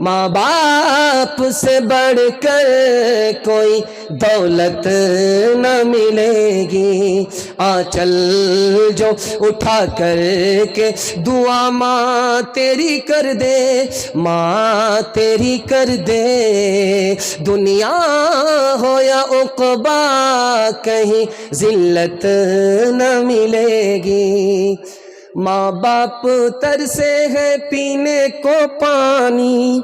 ماں باپ سے بڑھ کر کوئی دولت نہ ملے گی، آنچل جو اٹھا کر کے دعا ماں تیری کر دے، ماں تیری کر دے، دنیا ہو یا عقبہ کہیں ذلت نہ ملے گی۔ ماں باپ ترسے ہے پینے کو پانی،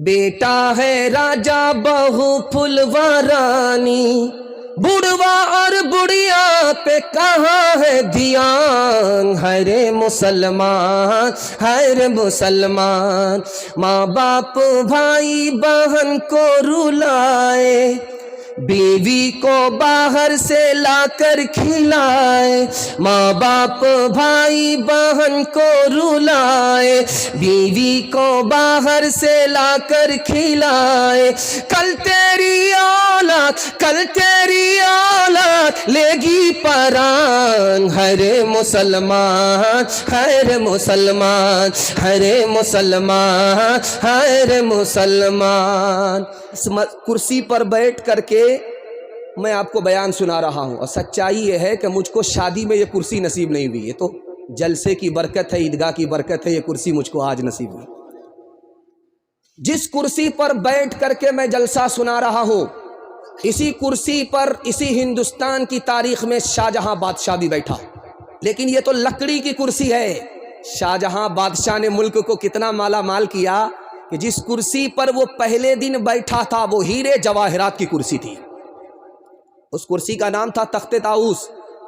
بیٹا ہے راجا بہو پھلوا رانی، بڑھوا اور بڑھیا پہ کہاں ہے دھیان، ہر مسلمان ہر مسلمان ماں باپ بھائی بہن کو رلائے، بیوی کو باہر سے لا کر کھلائے، ماں باپ بھائی بہن کو رلائے، بیوی کو باہر سے لا کر کھلائے، کل تیری اولاد لے گی پران، ہر مسلمان ہر مسلمان ہر مسلمان ہر مسلمان۔ اس کرسی پر بیٹھ کر کے میں آپ کو بیان سنا رہا ہوں، اور سچائی یہ ہے کہ مجھ کو شادی میں یہ کرسی نصیب نہیں ہوئی، یہ تو جلسے کی برکت ہے، عیدگاہ کی برکت ہے، یہ کرسی مجھ کو آج نصیب ہوئی۔ جس کرسی پر بیٹھ کر کے میں جلسہ سنا رہا ہوں، اسی کرسی پر اسی ہندوستان کی تاریخ میں شاہ جہاں بادشاہ بھی بیٹھا، لیکن یہ تو لکڑی کی کرسی ہے۔ شاہ جہاں بادشاہ نے ملک کو کتنا مالا مال کیا کہ جس کرسی پر وہ پہلے دن بیٹھا تھا وہ ہیرے جواہرات کی کرسی تھی۔ اس کرسی کا نام تھا تخت طاؤس،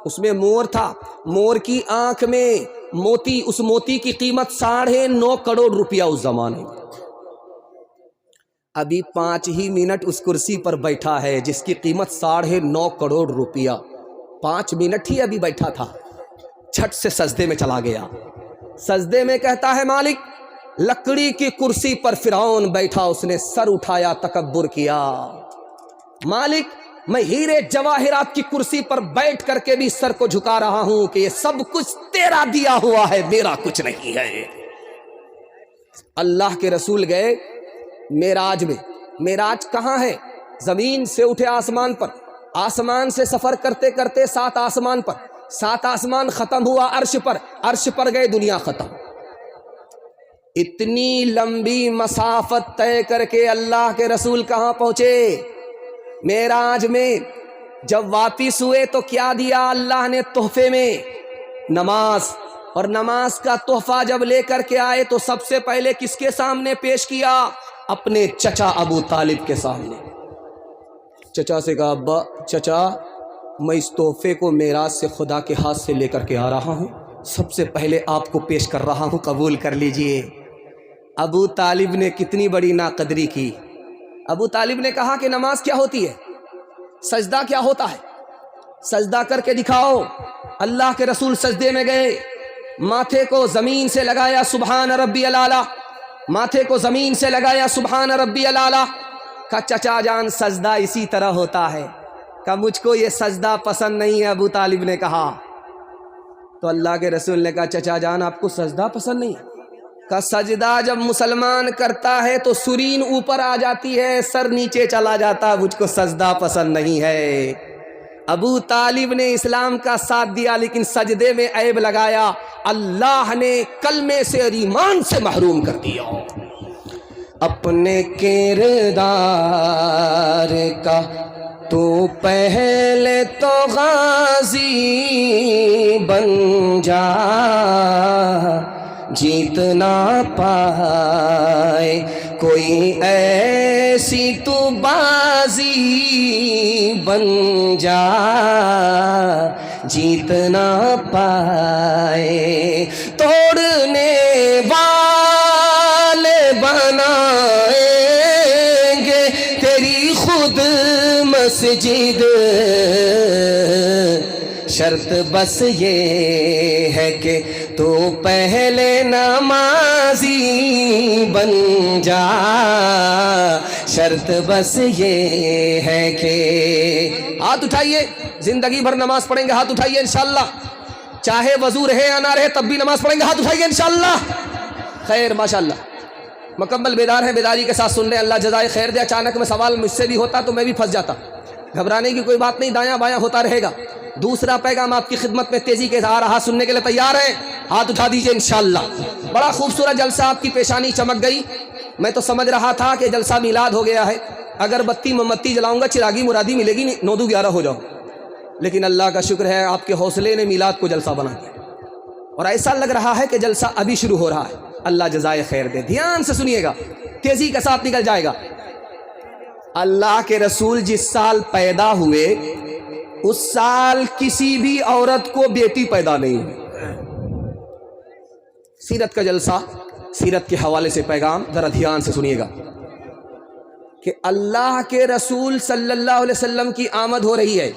اس میں مور تھا، مور کی آنکھ میں موتی، اس موتی کی قیمت 9.5 کروڑ روپیہ اس زمانے میں۔ ابھی 5 ہی منٹ اس کرسی پر بیٹھا ہے جس کی قیمت 9.5 کروڑ روپیہ، 5 منٹ ہی ابھی بیٹھا تھا، جھٹ سے سجدے میں چلا گیا۔ سجدے میں کہتا ہے مالک، لکڑی کی کرسی پر فرعون بیٹھا، اس نے سر اٹھایا، تکبر کیا، مالک میں ہیرے جواہرات کی کرسی پر بیٹھ کر کے بھی سر کو جھکا رہا ہوں کہ یہ سب کچھ تیرا دیا ہوا ہے، میرا کچھ نہیں ہے۔ اللہ کے رسول گئے معراج میں۔ معراج کہاں ہے؟ زمین سے اٹھے آسمان پر، آسمان سے سفر کرتے کرتے 7 آسمان پر، 7 آسمان ختم ہوا عرش پر، عرش پر گئے، دنیا ختم۔ اتنی لمبی مسافت طے کر کے اللہ کے رسول کہاں پہنچے؟ معراج میں۔ جب واپس ہوئے تو کیا دیا اللہ نے تحفے میں؟ نماز۔ اور نماز کا تحفہ جب لے کر کے آئے تو سب سے پہلے کس کے سامنے پیش کیا؟ اپنے چچا ابو طالب کے سامنے۔ چچا سے کہا، ابا چچا میں اس تحفے کو معراج سے خدا کے ہاتھ سے لے کر کے آ رہا ہوں، سب سے پہلے آپ کو پیش کر رہا ہوں، قبول کر لیجئے۔ ابو طالب نے کتنی بڑی ناقدری کی۔ ابو طالب نے کہا کہ نماز کیا ہوتی ہے، سجدہ کیا ہوتا ہے، سجدہ کر کے دکھاؤ۔ اللہ کے رسول سجدے میں گئے، ماتھے کو زمین سے لگایا، سبحان ربی الاعلیٰ، ماتھے کو زمین سے لگایا، سبحان ربی الاعلیٰ۔ کہا چچا جان سجدہ اسی طرح ہوتا ہے۔ کہا مجھ کو یہ سجدہ پسند نہیں ہے، ابو طالب نے کہا۔ تو اللہ کے رسول نے کہا چچا جان آپ کو سجدہ پسند نہیں ہے؟ کہا سجدہ جب مسلمان کرتا ہے تو سرین اوپر آ جاتی ہے، سر نیچے چلا جاتا، مجھ کو سجدہ پسند نہیں ہے۔ ابو طالب نے اسلام کا ساتھ دیا لیکن سجدے میں عیب لگایا، اللہ نے کلمے سے اور ایمان سے محروم کر دیا۔ اپنے کردار کا تو پہلے تو غازی بن جا، جیت نہ پائے کوئی ایسی تو بازی بن جا، جیت نہ پائے توڑنے والے بنائیں گے تیری خود مسجد، شرط بس یہ ہے کہ تو پہلے نمازی بن جا، شرط بس یہ ہے کہ ہاتھ اٹھائیے، زندگی بھر نماز پڑھیں گے، ہاتھ اٹھائیے انشاءاللہ، چاہے وضو رہے یا نہ رہے تب بھی نماز پڑھیں گے، ہاتھ اٹھائیے انشاءاللہ۔ خیر ماشاءاللہ۔ مکمل بیدار ہیں، بیداری کے ساتھ سن رہے ہیں، اللہ جزائے خیر دے۔ اچانک میں سوال مجھ سے بھی ہوتا تو میں بھی پھنس جاتا، گھبرانے کی کوئی بات نہیں، دایاں بایاں ہوتا رہے گا۔ دوسرا پیغام آپ کی خدمت میں تیزی کے ساتھ ہاتھ سننے کے لیے تیار ہیں؟ ہاتھ اٹھا دیجئے انشاءاللہ۔ بڑا خوبصورت جلسہ، آپ کی پیشانی چمک گئی۔ میں تو سمجھ رہا تھا کہ جلسہ میلاد ہو گیا ہے، اگر بتی مومبتی جلاؤں گا چراغی مرادی ملے گی، 9-11 ہو جاؤ، لیکن اللہ کا شکر ہے آپ کے حوصلے نے میلاد کو جلسہ بنا دیا، اور ایسا لگ رہا ہے کہ جلسہ ابھی شروع ہو رہا ہے۔ اللہ جزائے خیر دے۔ دھیان سے سنیے گا، تیزی کے ساتھ نکل جائے گا۔ اللہ کے رسول جس سال پیدا ہوئے اس سال کسی بھی عورت کو بیٹی پیدا نہیں ہوئی۔ سیرت کا جلسہ، سیرت کے حوالے سے پیغام ذرا دھیان سے سنیے گا کہ اللہ کے رسول صلی اللہ علیہ وسلم کی آمد ہو رہی ہے،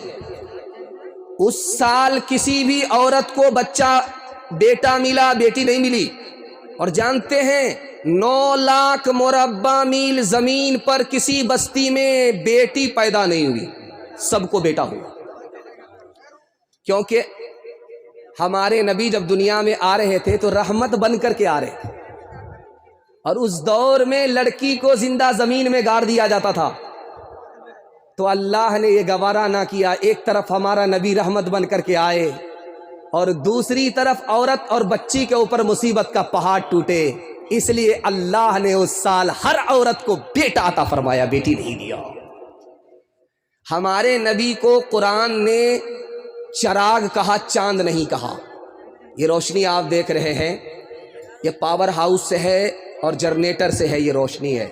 اس سال کسی بھی عورت کو بچہ بیٹا ملا، بیٹی نہیں ملی۔ اور جانتے ہیں 9 لاکھ مربع میل زمین پر کسی بستی میں بیٹی پیدا نہیں ہوئی، سب کو بیٹا ہوا، کیونکہ ہمارے نبی جب دنیا میں آ رہے تھے تو رحمت بن کر کے آ رہے تھے، اور اس دور میں لڑکی کو زندہ زمین میں گاڑ دیا جاتا تھا، تو اللہ نے یہ گوارا نہ کیا ایک طرف ہمارا نبی رحمت بن کر کے آئے اور دوسری طرف عورت اور بچی کے اوپر مصیبت کا پہاڑ ٹوٹے، اس لیے اللہ نے اس سال ہر عورت کو بیٹا عطا فرمایا، بیٹی نہیں دیا۔ ہمارے نبی کو قرآن نے چراغ کہا، چاند نہیں کہا۔ یہ روشنی آپ دیکھ رہے ہیں، یہ پاور ہاؤس سے ہے اور جنریٹر سے ہے، یہ روشنی ہے،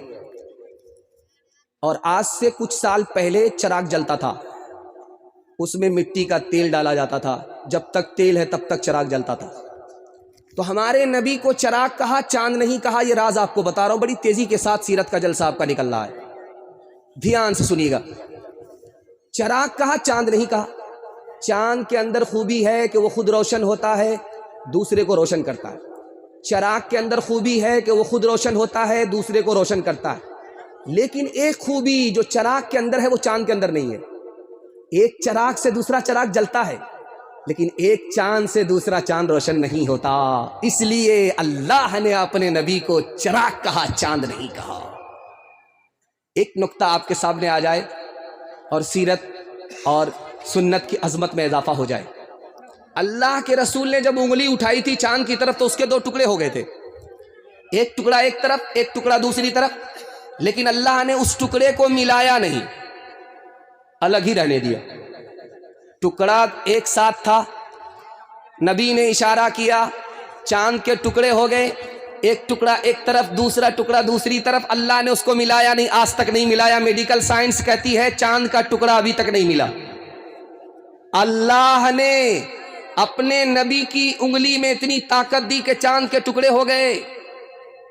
اور آج سے کچھ سال پہلے چراغ جلتا تھا، اس میں مٹی کا تیل ڈالا جاتا تھا، جب تک تیل ہے تب تک چراغ جلتا تھا۔ تو ہمارے نبی کو چراغ کہا، چاند نہیں کہا، یہ راز آپ کو بتا رہا ہوں، بڑی تیزی کے ساتھ سیرت کا جلسہ آپ کا نکل رہا ہے، دھیان سے سنیے گا۔ چراغ کہا، چاند نہیں کہا۔ چاند کے اندر خوبی ہے کہ وہ خود روشن ہوتا ہے، دوسرے کو روشن کرتا ہے۔ چراغ کے اندر خوبی ہے کہ وہ خود روشن ہوتا ہے، دوسرے کو روشن کرتا ہے، لیکن ایک خوبی جو چراغ کے اندر ہے وہ چاند کے اندر نہیں ہے۔ ایک چراغ سے دوسرا چراغ جلتا ہے، لیکن ایک چاند سے دوسرا چاند روشن نہیں ہوتا، اس لیے اللہ نے اپنے نبی کو چراغ کہا، چاند نہیں کہا۔ ایک نقطہ آپ کے سامنے آ جائے اور سیرت اور سنت کی عظمت میں اضافہ ہو جائے۔ اللہ کے رسول نے جب انگلی اٹھائی تھی چاند کی طرف تو اس کے 2 ٹکڑے ہو گئے تھے، ایک ٹکڑا ایک طرف، ایک ٹکڑا دوسری طرف، لیکن اللہ نے اس ٹکڑے کو ملایا نہیں، الگ ہی رہنے دیا۔ ٹکڑا ایک ساتھ تھا، نبی نے اشارہ کیا، چاند کے ٹکڑے ہو گئے، ایک ٹکڑا ایک طرف، دوسرا ٹکڑا دوسری طرف، اللہ نے اس کو ملایا نہیں، آج تک نہیں ملایا۔ میڈیکل سائنس کہتی ہے چاند کا ٹکڑا ابھی تک نہیں ملا۔ اللہ نے اپنے نبی کی انگلی میں اتنی طاقت دی کہ چاند کے ٹکڑے ہو گئے،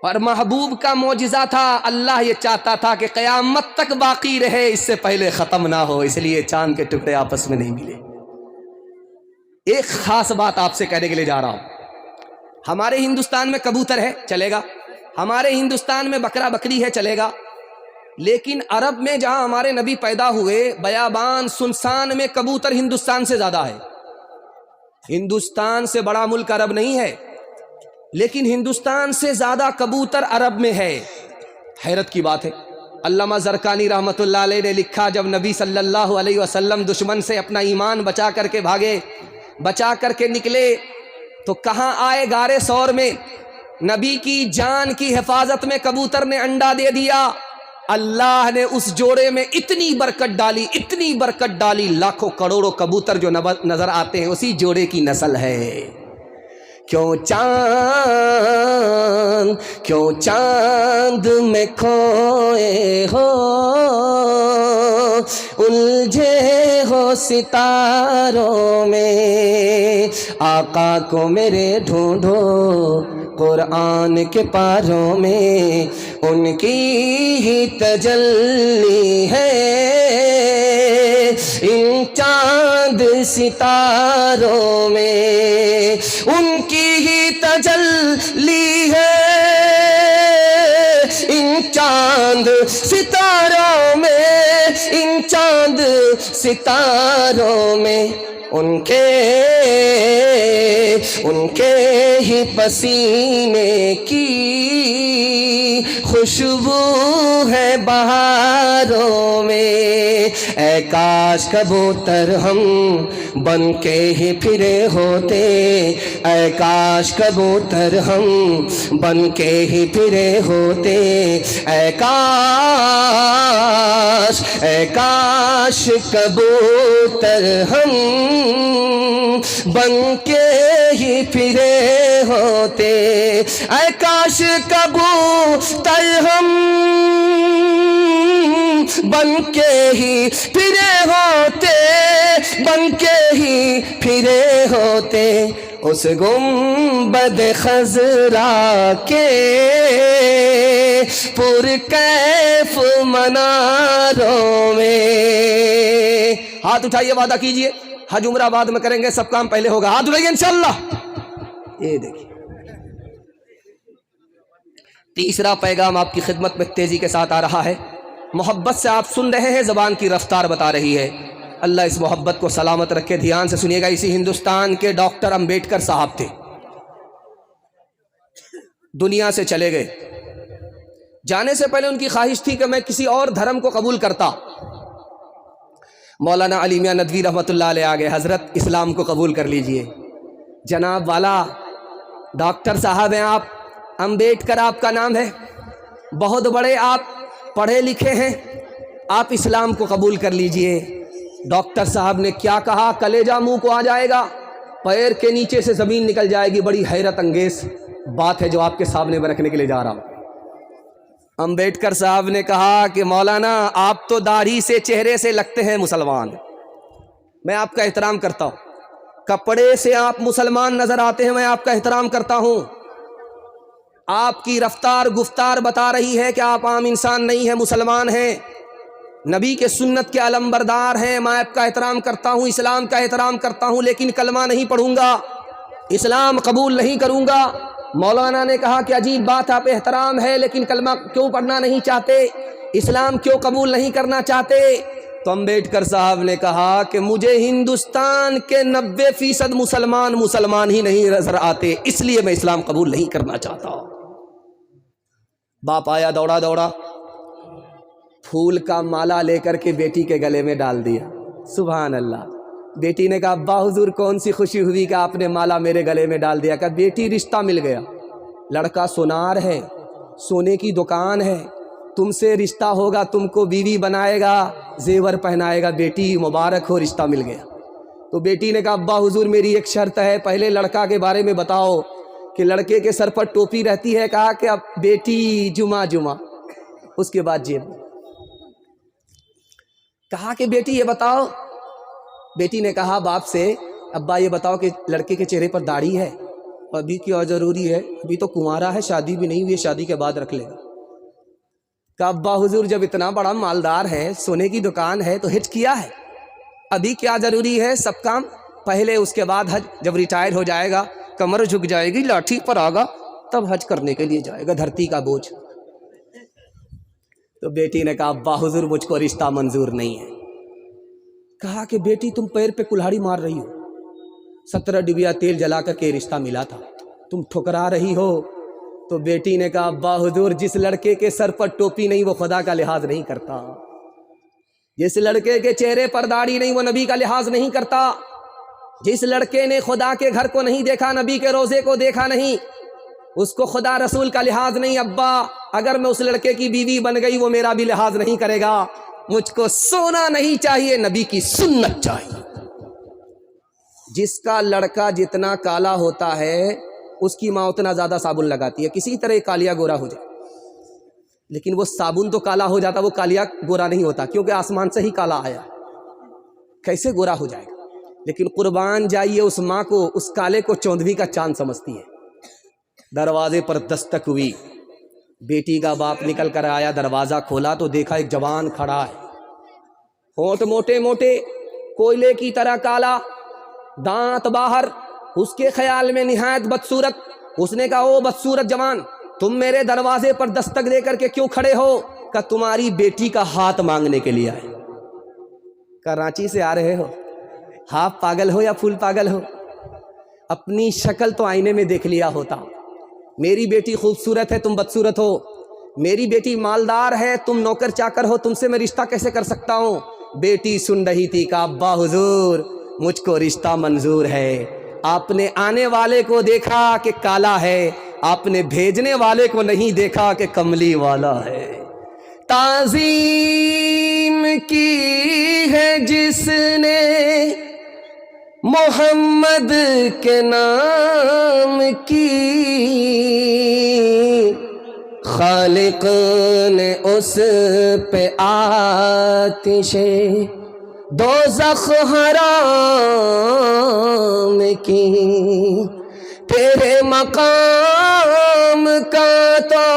اور محبوب کا معجزہ تھا، اللہ یہ چاہتا تھا کہ قیامت تک باقی رہے، اس سے پہلے ختم نہ ہو، اس لیے چاند کے ٹکڑے آپس میں نہیں ملے۔ ایک خاص بات آپ سے کہنے کے لیے جا رہا ہوں، ہمارے ہندوستان میں کبوتر ہے، چلے گا، ہمارے ہندوستان میں بکرا بکری ہے، چلے گا، لیکن عرب میں جہاں ہمارے نبی پیدا ہوئے، بیابان سنسان میں کبوتر ہندوستان سے زیادہ ہے۔ ہندوستان سے بڑا ملک عرب نہیں ہے، لیکن ہندوستان سے زیادہ کبوتر عرب میں ہے۔ حیرت کی بات ہے، علامہ زرقانی رحمۃ اللہ علیہ نے لکھا، جب نبی صلی اللہ علیہ وسلم دشمن سے اپنا ایمان بچا کر کے بھاگے، بچا کر کے نکلے، تو کہاں آئے؟ غار ثور میں۔ نبی کی جان کی حفاظت میں کبوتر نے انڈا دے دیا، اللہ نے اس جوڑے میں اتنی برکت ڈالی، اتنی برکت ڈالی، لاکھوں کروڑوں کبوتر جو نظر آتے ہیں اسی جوڑے کی نسل ہے۔ کیوں چاند میں کھوئے ہو، الجھے ہو ستاروں میں، آقا کو میرے ڈھونڈو قرآن کے پاروں میں، ان کی ہی تجلی ہے ان چاند ستاروں میں، ان کی ہی تجلی ہے ان چاند ستاروں میں، ان چاند ستاروں میں۔ ان کے ہی پسینے کی خوشبو ہے بہاروں میں، اے کاش کبوتر ہم بن کے ہی پھرے ہوتے، اے کاش کبوتر ہم بن کے ہی پھرے ہوتے، اے کاش کبوتر ہم بن کے ہی پھرے ہوتے، اے کاش کبوتر ہم بن کے ہی پھرے ہوتے، بن کے ہی پھرے ہوتے اس گنبد خضرا کے پرکیف مناروں میں۔ ہاتھ اٹھائیے، وعدہ کیجئے حج عمرہ بعد میں کریں گے، سب کام پہلے ہوگا، ہاتھ اٹھائیے انشاءاللہ۔ یہ دیکھیے تیسرا پیغام آپ کی خدمت میں تیزی کے ساتھ آ رہا ہے، محبت سے آپ سن رہے ہیں، زبان کی رفتار بتا رہی ہے، اللہ اس محبت کو سلامت رکھے۔ دھیان سے سنیے گا، اسی ہندوستان کے ڈاکٹر امبیڈکر صاحب تھے، دنیا سے چلے گئے، جانے سے پہلے ان کی خواہش تھی کہ میں کسی اور دھرم کو قبول کرتا۔ مولانا علی میاں ندوی رحمۃ اللہ علیہ آگے، حضرت اسلام کو قبول کر لیجئے۔ جناب والا ڈاکٹر صاحب ہیں آپ، امبیڈکر آپ کا نام ہے، بہت بڑے آپ پڑھے لکھے ہیں، آپ اسلام کو قبول کر لیجئے۔ ڈاکٹر صاحب نے کیا کہا، کلیجہ منہ کو آ جائے گا، پیر کے نیچے سے زمین نکل جائے گی، بڑی حیرت انگیز بات ہے جو آپ کے سامنے میں رکھنے کے لیے جا رہا ہوں۔ امبیڈکر صاحب نے کہا کہ مولانا آپ تو داڑھی سے چہرے سے لگتے ہیں مسلمان، میں آپ کا احترام کرتا ہوں، کپڑے سے آپ مسلمان نظر آتے ہیں، میں آپ کا احترام کرتا ہوں، آپ کی رفتار گفتار بتا رہی ہے کہ آپ عام انسان نہیں ہیں، مسلمان ہیں، نبی کے سنت کے علمبردار ہیں، میں آپ کا احترام کرتا ہوں، اسلام کا احترام کرتا ہوں، لیکن کلمہ نہیں پڑھوں گا، اسلام قبول نہیں کروں گا۔ مولانا نے کہا کہ عجیب بات، آپ احترام ہے لیکن کلمہ کیوں پڑھنا نہیں چاہتے، اسلام کیوں قبول نہیں کرنا چاہتے؟ تو امبیڈکر صاحب نے کہا کہ مجھے ہندوستان کے 90% مسلمان ہی نہیں نظر آتے، اس لیے میں اسلام قبول نہیں کرنا چاہتا۔ باپ آیا دوڑا دوڑا، پھول کا مالا لے کر کے بیٹی کے گلے میں ڈال دیا، سبحان اللہ۔ بیٹی نے کہا ابا حضور کون سی خوشی ہوئی کہ آپ نے مالا میرے گلے میں ڈال دیا؟ کہا بیٹی رشتہ مل گیا، لڑکا سونار ہے، سونے کی دکان ہے، تم سے رشتہ ہوگا، تم کو بیوی بنائے گا، زیور پہنائے گا، بیٹی مبارک ہو، رشتہ مل گیا۔ تو بیٹی نے کہا ابا حضور میری ایک شرط ہے، پہلے لڑکا کے بارے میں بتاؤ کہ لڑکے کے سر پر ٹوپی رہتی ہے؟ کہا کہ اب بیٹی جمعہ اس کے بعد جیب۔ کہا کہ بیٹی یہ بتاؤ، بیٹی نے کہا باپ سے ابا یہ بتاؤ کہ لڑکے کے چہرے پر داڑھی ہے؟ ابھی کیا ضروری ہے، ابھی تو کنوارا ہے، شادی بھی نہیں ہوئی، شادی کے بعد رکھ لے گا۔ کہا ابا حضور جب اتنا بڑا مالدار ہے، سونے کی دکان ہے، تو حج کیا ہے، ابھی کیا ضروری ہے، سب کام پہلے، اس کے بعد حج، جب ریٹائر ہو جائے گا، کمر جھک جائے گی، لاٹھی پر آگا، تب حج کرنے کے لیے جائے گا، دھرتی کا بوجھ۔ تو بیٹی نے کہا ابا حضور مجھ کو رشتہ منظور نہیں ہے۔ کہا کہ بیٹی تم پیر پہ کلہاڑی مار رہی ہو، 17 ڈبیا تیل جلا کر کے رشتہ ملا تھا، تم ٹھکرا رہی ہو۔ تو بیٹی نے کہا ابا حضور جس لڑکے کے سر پر ٹوپی نہیں وہ خدا کا لحاظ نہیں کرتا، جس لڑکے کے چہرے پر داڑھی نہیں وہ نبی کا لحاظ نہیں کرتا، جس لڑکے نے خدا کے گھر کو نہیں دیکھا، نبی کے روزے کو دیکھا نہیں، اس کو خدا رسول کا لحاظ نہیں۔ ابا اگر میں اس لڑکے کی بیوی بن گئی وہ میرا بھی لحاظ نہیں کرے گا، مجھ کو سونا نہیں چاہیے، نبی کی سنت چاہیے۔ جس کا لڑکا جتنا کالا ہوتا ہے اس کی ماں اتنا زیادہ صابن لگاتی ہے، کسی طرح کالیا گورا ہو جائے، لیکن وہ صابن تو کالا ہو جاتا، وہ کالیا گورا نہیں ہوتا، کیونکہ آسمان سے ہی کالا آیا، کیسے گورا ہو جائے گا؟ لیکن قربان جائیے اس ماں کو، اس کالے کو چوندھویں کا چاند سمجھتی ہے۔ دروازے پر دستک ہوئی، بیٹی کا باپ نکل کر آیا، دروازہ کھولا تو دیکھا ایک جوان کھڑا ہے، ہونٹ موٹے موٹے، کوئلے کی طرح کالا، دانت باہر، اس کے خیال میں نہایت بدصورت۔ اس نے کہا او بدصورت جوان، تم میرے دروازے پر دستک دے کر کے کیوں کھڑے ہو؟ کہ تمہاری بیٹی کا ہاتھ مانگنے کے لیے آئے۔ کراچی سے آ رہے ہو؟ آپ پاگل ہو یا پھول پاگل ہو؟ اپنی شکل تو آئینے میں دیکھ لیا ہوتا. میری بیٹی خوبصورت ہے، تم بدصورت ہو. میری بیٹی مالدار ہے، تم نوکر چاکر ہو، تم سے میں رشتہ کیسے کر سکتا ہوں؟ بیٹی سن رہی تھی کہ ابا حضور مجھ کو رشتہ منظور ہے. آپ نے آنے والے کو دیکھا کہ کالا ہے، آپ نے بھیجنے والے کو نہیں دیکھا کہ کملی والا ہے. تعظیم کی ہے جس نے محمد کے نام کی، خالق نے اس پہ آتش دوزخ حرام کی. تیرے مقام کا تو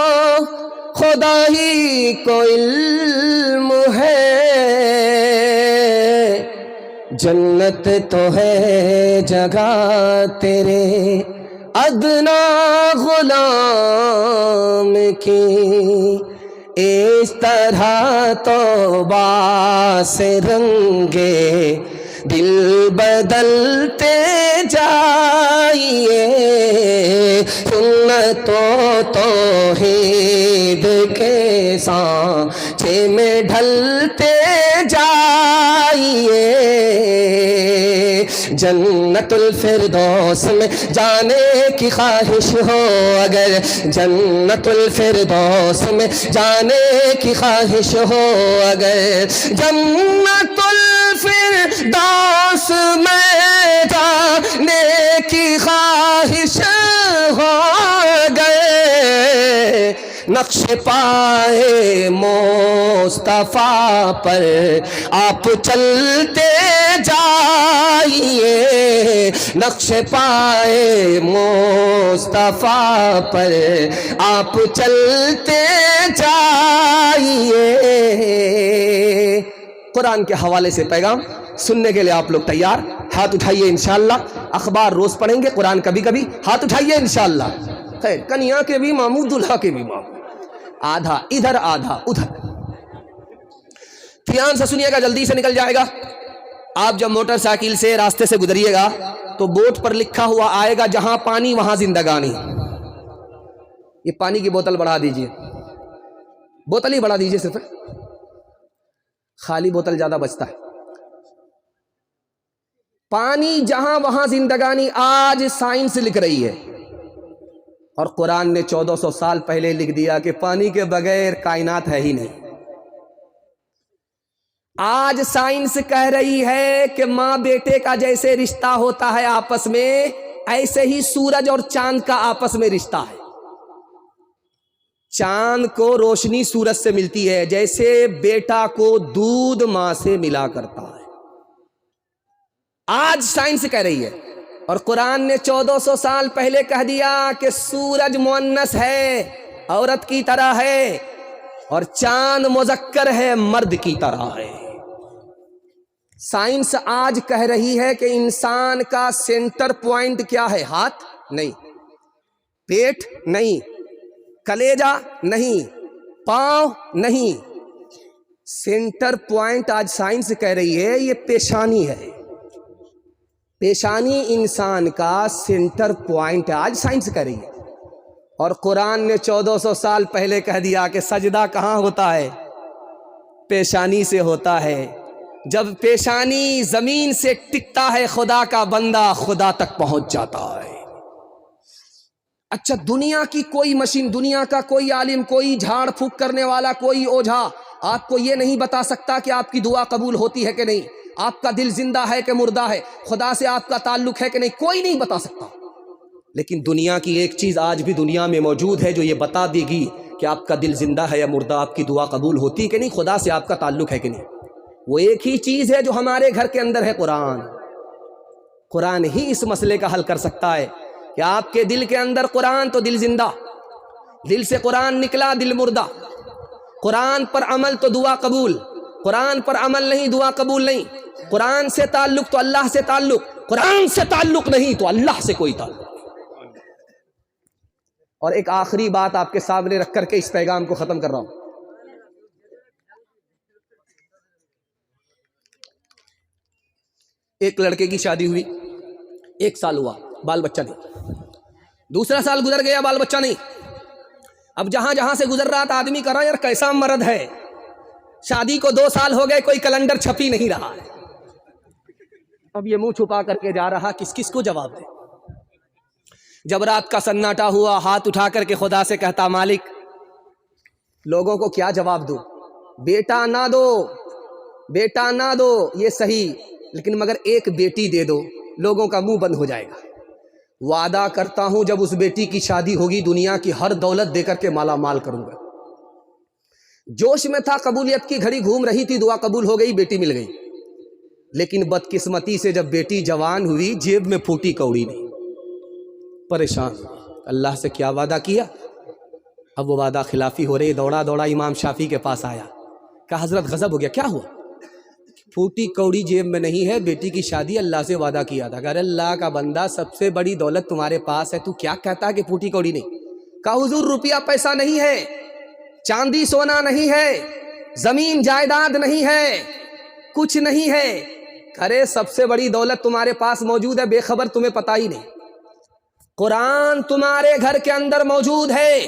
خدا ہی کو علم ہے، جنت تو ہے جگہ تیرے ادنا غلام کی. اس طرح توبہ سے رنگے دل بدلتے جائیے، سنت و توحید کے سانچے میں ڈھلتے جائیے. جنت الفردوس میں جانے کی خواہش ہو اگر، جنت الفردوس میں جانے کی خواہش ہو اگر، جنت الفردوس میں جانے کی خواہش ہو اگر، نقش پائے مصطفیٰ پر آپ چلتے جائیے، نقش پائے مصطفیٰ پر آپ چلتے جائیے. قرآن کے حوالے سے پیغام سننے کے لیے آپ لوگ تیار؟ ہاتھ اٹھائیے انشاءاللہ. اخبار روز پڑھیں گے، قرآن کبھی کبھی. ہاتھ اٹھائیے انشاءاللہ. خیر، کنیا کے بھی ماموں، دلہا کے بھی ماموں. آدھا ادھر آدھا ادھر. دھیان سے سنیے گا، جلدی سے نکل جائے گا. آپ جب موٹر سائیکل سے راستے سے گزریے گا تو بورڈ پر لکھا ہوا آئے گا جہاں پانی وہاں زندگانی. یہ پانی کی بوتل بڑھا دیجئے، بوتل ہی بڑھا دیجئے، صرف خالی بوتل زیادہ بچتا ہے. پانی جہاں وہاں زندگانی آج سائنس لکھ رہی ہے، اور قرآن نے 1400 سال پہلے لکھ دیا کہ پانی کے بغیر کائنات ہے ہی نہیں. آج سائنس کہہ رہی ہے کہ ماں بیٹے کا جیسے رشتہ ہوتا ہے آپس میں، ایسے ہی سورج اور چاند کا آپس میں رشتہ ہے. چاند کو روشنی سورج سے ملتی ہے جیسے بیٹا کو دودھ ماں سے ملا کرتا ہے. آج سائنس کہہ رہی ہے، اور قرآن نے 1400 سال پہلے کہہ دیا کہ سورج مؤنث ہے، عورت کی طرح ہے، اور چاند مذکر ہے، مرد کی طرح ہے. سائنس آج کہہ رہی ہے کہ انسان کا سینٹر پوائنٹ کیا ہے؟ ہاتھ نہیں، پیٹ نہیں، کلیجہ نہیں، پاؤں نہیں. سینٹر پوائنٹ آج سائنس کہہ رہی ہے یہ پیشانی ہے. پیشانی انسان کا سینٹر پوائنٹ آج سائنس کہہ رہی ہے. اور قرآن نے 1400 سال پہلے کہہ دیا کہ سجدہ کہاں ہوتا ہے؟ پیشانی سے ہوتا ہے. جب پیشانی زمین سے ٹکتا ہے خدا کا بندہ خدا تک پہنچ جاتا ہے. اچھا، دنیا کی کوئی مشین، دنیا کا کوئی عالم، کوئی جھاڑ پھونک کرنے والا، کوئی اوجھا آپ کو یہ نہیں بتا سکتا کہ آپ کی دعا قبول ہوتی ہے کہ نہیں، آپ کا دل زندہ ہے کہ مردہ ہے، خدا سے آپ کا تعلق ہے کہ نہیں، کوئی نہیں بتا سکتا. لیکن دنیا کی ایک چیز آج بھی دنیا میں موجود ہے جو یہ بتا دے گی کہ آپ کا دل زندہ ہے یا مردہ، آپ کی دعا قبول ہوتی ہے کہ نہیں، خدا سے آپ کا تعلق ہے کہ نہیں. وہ ایک ہی چیز ہے جو ہمارے گھر کے اندر ہے، قرآن. قرآن ہی اس مسئلے کا حل کر سکتا ہے کہ آپ کے دل کے اندر قرآن تو دل زندہ، دل سے قرآن نکلا دل مردہ. قرآن پر عمل تو دعا قبول، قرآن پر عمل نہیں دعا قبول نہیں. قرآن سے تعلق تو اللہ سے تعلق، قرآن سے تعلق نہیں تو اللہ سے کوئی تعلق. اور ایک آخری بات آپ کے سامنے رکھ کر کے اس پیغام کو ختم کر رہا ہوں. ایک لڑکے کی شادی ہوئی، 1 سال ہوا، بال بچہ نہیں، دوسرا سال گزر گیا، بال بچہ نہیں۔ اب جہاں جہاں سے گزر رہا تھا آدمی کہہ رہا یار کیسا مرد ہے، شادی کو 2 سال ہو گئے، کوئی کیلنڈر چھپی نہیں رہا ہے۔ اب یہ منہ چھپا کر کے جا رہا، کس کس کو جواب دے؟ جب رات کا سناٹا ہوا، ہاتھ اٹھا کر کے خدا سے کہتا مالک لوگوں کو کیا جواب دوں؟ بیٹا نہ دو، بیٹا نہ دو یہ صحیح، لیکن مگر ایک بیٹی دے دو، لوگوں کا منہ بند ہو جائے گا۔ وعدہ کرتا ہوں جب اس بیٹی کی شادی ہوگی دنیا کی ہر دولت دے کر کے مالا مال کروں گا۔ جوش میں تھا، قبولیت کی گھڑی گھوم رہی تھی، دعا قبول ہو گئی، بیٹی مل گئی، لیکن بدقسمتی سے جب بیٹی جوان ہوئی جیب میں پھوٹی کوڑی نہیں، پریشان۔ اللہ سے کیا وعدہ کیا؟ اب وہ وعدہ خلافی ہو رہی، دوڑا دوڑا امام شافعی کے پاس آیا، کہا حضرت غضب ہو گیا، کیا ہوا؟ پھوٹی کوڑی جیب میں نہیں ہے، بیٹی کی شادی اللہ سے وعدہ کیا تھا۔ کہ اللہ کا بندہ سب سے بڑی دولت تمہارے پاس ہے، تو کیا کہتا ہے کہ پھوٹی کوڑی نہیں؟ کہا حضور روپیہ پیسہ نہیں ہے، چاندی سونا نہیں ہے، زمین جائیداد نہیں ہے، کچھ نہیں ہے۔ ارے سب سے بڑی دولت تمہارے پاس موجود ہے، بے خبر، تمہیں پتہ ہی نہیں۔ قرآن تمہارے گھر کے اندر موجود ہے،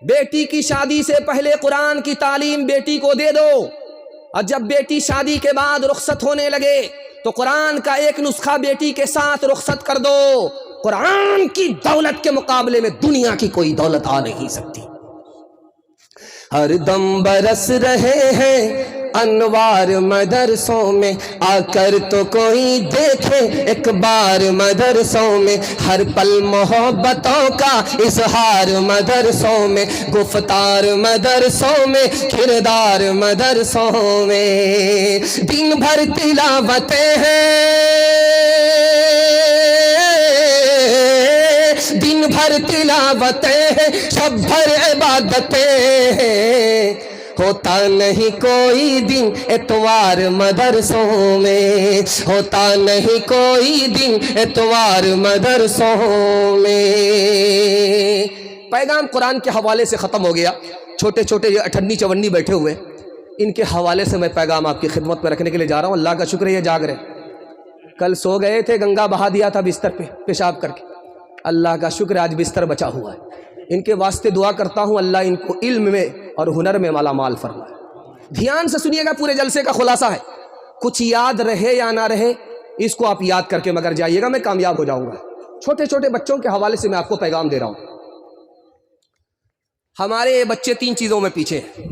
بیٹی کی شادی سے پہلے قرآن کی تعلیم بیٹی کو دے دو، اور جب بیٹی شادی کے بعد رخصت ہونے لگے تو قرآن کا ایک نسخہ بیٹی کے ساتھ رخصت کر دو۔ قرآن کی دولت کے مقابلے میں دنیا کی کوئی دولت آ نہیں سکتی۔ ہر دم برس رہے ہیں انوار مدرسوں میں، آ کر تو کوئی دیکھے ایک بار مدرسوں میں، ہر پل محبتوں کا اظہار مدرسوں میں، گفتار مدرسوں میں، کردار مدرسوں میں، دن بھر تلاوتیں ہیں، دن بھر تلاوتیں ہیں، شب بھر عبادتیں ہیں، ہوتا نہیں کوئی دن اتوار مدرسوں میں، ہوتا نہیں کوئی دن اتوار مدرسوں میں۔ پیغام قرآن کے حوالے سے ختم ہو گیا۔ چھوٹے چھوٹے جو 58 بیٹھے ہوئے، ان کے حوالے سے میں پیغام آپ کی خدمت میں رکھنے کے لیے جا رہا ہوں۔ اللہ کا شکر ہے یہ جاگ رہے، کل سو گئے تھے، گنگا بہا دیا تھا بستر پہ پیشاب کر کے، اللہ کا شکر ہے آج بستر بچا ہوا ہے۔ ان کے واسطے دعا کرتا ہوں اللہ ان کو علم میں اور ہنر میں مالا مال فرمائے۔ دھیان سے سنیے گا، پورے جلسے کا خلاصہ ہے، کچھ یاد رہے یا نہ رہے اس کو آپ یاد کر کے مگر جائیے گا، میں کامیاب ہو جاؤں گا۔ چھوٹے چھوٹے بچوں کے حوالے سے میں آپ کو پیغام دے رہا ہوں۔ ہمارے یہ بچے 3 چیزوں میں پیچھے ہیں،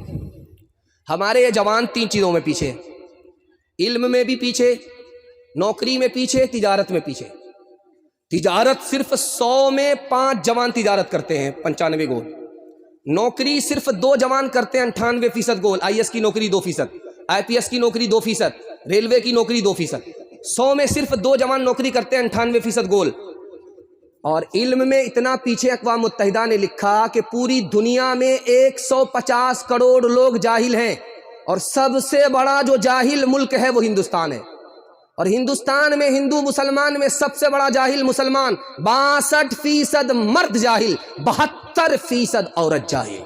ہمارے یہ جوان 3 چیزوں میں پیچھے ہیں، علم میں بھی پیچھے، نوکری میں پیچھے، تجارت میں پیچھے۔ تجارت صرف 100 میں 5 جوان تجارت کرتے ہیں، 95 گول۔ نوکری صرف 2 جوان کرتے ہیں، 98% گول۔ IAS کی نوکری 2%، IPS کی نوکری 2%، ریلوے کی نوکری 2%۔ 100 میں صرف 2 جوان نوکری کرتے ہیں، 98% گول۔ اور علم میں اتنا پیچھے اقوام متحدہ نے لکھا کہ پوری دنیا میں 150 کروڑ لوگ جاہل ہیں، اور سب سے بڑا جو جاہل ملک ہے وہ ہندوستان ہے۔ اور ہندوستان میں ہندو مسلمان میں سب سے بڑا جاہل مسلمان، 62% مرد جاہل، 72% عورت جاہل۔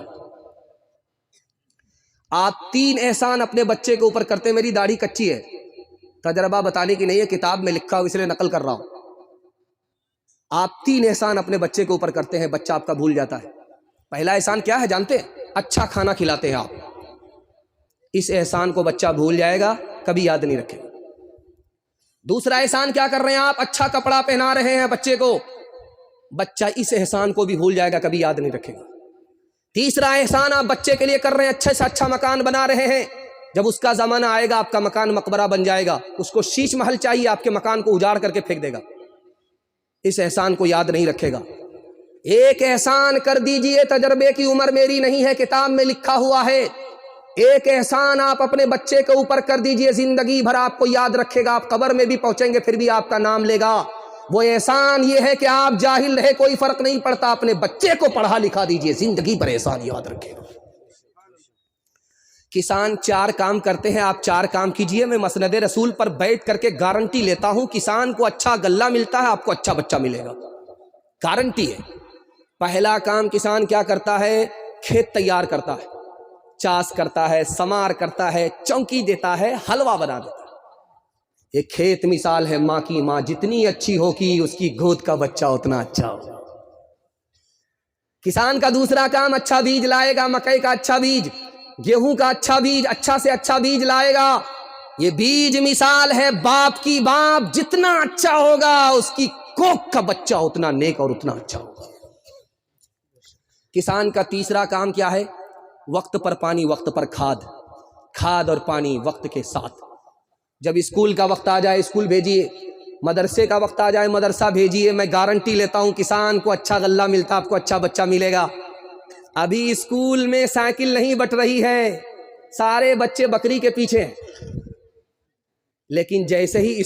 آپ 3 احسان اپنے بچے کے اوپر کرتے ہیں۔ میری داڑھی کچی ہے، تجربہ بتانے کی نہیں ہے، کتاب میں لکھا ہو اس لیے نقل کر رہا ہوں۔ آپ 3 احسان اپنے بچے کے اوپر کرتے ہیں، بچہ آپ کا بھول جاتا ہے۔ پہلا احسان کیا ہے جانتے ہیں؟ اچھا کھانا کھلاتے ہیں آپ، اس احسان کو بچہ بھول جائے گا، کبھی یاد نہیں رکھے گا۔ دوسرا احسان کیا کر رہے ہیں آپ؟ اچھا کپڑا پہنا رہے ہیں بچے کو، بچہ اس احسان کو بھی بھول جائے گا، کبھی یاد نہیں رکھے گا۔ تیسرا احسان آپ بچے کے لیے کر رہے ہیں، اچھے سے اچھا مکان بنا رہے ہیں، جب اس کا زمانہ آئے گا آپ کا مکان مقبرہ بن جائے گا، اس کو شیش محل چاہیے، آپ کے مکان کو اجاڑ کر کے پھینک دے گا، اس احسان کو یاد نہیں رکھے گا۔ ایک احسان کر دیجئے، تجربے کی عمر میری نہیں ہے، کتاب میں لکھا ہوا ہے، ایک احسان آپ اپنے بچے کے اوپر کر دیجئے، زندگی بھر آپ کو یاد رکھے گا، آپ قبر میں بھی پہنچیں گے پھر بھی آپ کا نام لے گا۔ وہ احسان یہ ہے کہ آپ جاہل رہے کوئی فرق نہیں پڑتا، اپنے بچے کو پڑھا لکھا دیجئے، زندگی بھر احسان یاد رکھے گا۔ کسان 4 کام کرتے ہیں، آپ 4 کام کیجئے، میں مسند رسول پر بیٹھ کر کے گارنٹی لیتا ہوں، کسان کو اچھا غلہ ملتا ہے، آپ کو اچھا بچہ ملے گا، گارنٹی ہے۔ پہلا کام کسان کیا کرتا ہے؟ کھیت تیار کرتا ہے، چاس کرتا ہے، سمار کرتا ہے، چونکی دیتا ہے، حلوہ بنا دیتا ہے۔ ایک کھیت مثال ہے ماں کی، ماں جتنی اچھی ہوگی اس کی گود کا بچہ اتنا اچھا ہوگا۔ کسان کا دوسرا کام اچھا بیج لائے گا، مکئی کا اچھا بیج، گیہوں کا اچھا بیج، اچھا سے اچھا بیج لائے گا۔ یہ بیج مثال ہے باپ کی، باپ جتنا اچھا ہوگا اس کی کوکھ کا بچہ اتنا نیک اور اتنا اچھا ہوگا۔ کسان کا تیسرا کام کیا ہے؟ وقت پر پانی، وقت پر کھاد، کھاد اور پانی وقت کے ساتھ۔ جب اسکول کا وقت آ جائے اسکول بھیجیے، مدرسے کا وقت آ جائے مدرسہ بھیجیے۔ میں گارنٹی لیتا ہوں کسان کو اچھا غلہ ملتا، آپ کو اچھا بچہ ملے گا۔ ابھی اسکول میں سائیکل نہیں بٹ رہی ہے، سارے بچے بکری کے پیچھے ہیں، لیکن جیسے ہی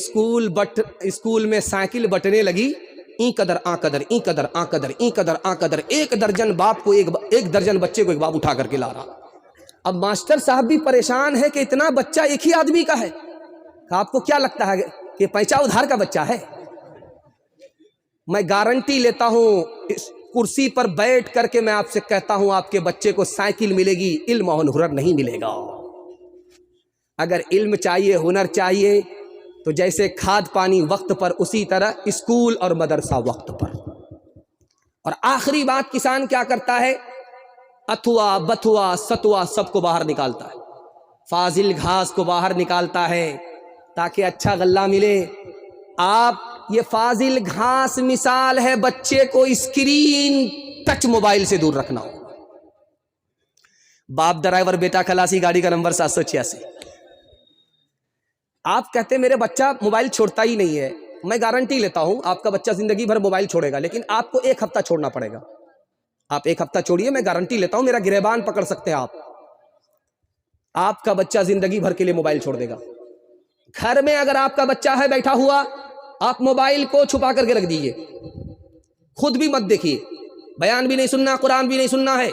اسکول میں سائیکل بٹنے لگی، این قدر آ قدر، این قدر آ قدر، این قدر آ قدر، 1 درجن باپ کو ایک درجن بچے کو ایک باپ اٹھا کر کے لا رہا۔ اب ماسٹر صاحب بھی پریشان ہے کہ اتنا بچہ ایک ہی آدمی کا ہے۔ آپ کو کیا لگتا ہے کہ پیسہ ادھار کا بچہ ہے؟ میں گارنٹی لیتا ہوں، اس کرسی پر بیٹھ کر کے میں آپ سے کہتا ہوں آپ کے بچے کو سائیکل ملے گی، علم اور ہنر نہیں ملے گا۔ اگر علم چاہیے، ہنر چاہیے تو جیسے کھاد پانی وقت پر، اسی طرح اسکول اور مدرسہ وقت پر۔ اور آخری بات کسان کیا کرتا ہے؟ اتھوا بتھوا ستوا سب کو باہر نکالتا ہے، فاضل گھاس کو باہر نکالتا ہے تاکہ اچھا غلہ ملے۔ آپ یہ فاضل گھاس مثال ہے بچے کو اسکرین ٹچ موبائل سے دور رکھنا ہو۔ باپ ڈرائیور، بیٹا کھلاسی، گاڑی کا نمبر 786۔ آپ کہتے ہیں میرے بچہ موبائل چھوڑتا ہی نہیں ہے۔ میں گارنٹی لیتا ہوں آپ کا بچہ زندگی بھر موبائل چھوڑے گا، لیکن آپ کو 1 ہفتہ چھوڑنا پڑے گا۔ آپ 1 ہفتہ چھوڑیے، میں گارنٹی لیتا ہوں، میرا گریبان پکڑ سکتے ہیں آپ کا بچہ زندگی بھر کے لیے موبائل چھوڑ دے گا۔ گھر میں اگر آپ کا بچہ ہے بیٹھا ہوا، آپ موبائل کو چھپا کر کے رکھ دیجئے، خود بھی مت دیکھیے، بیان بھی نہیں سننا، قرآن بھی نہیں سننا ہے۔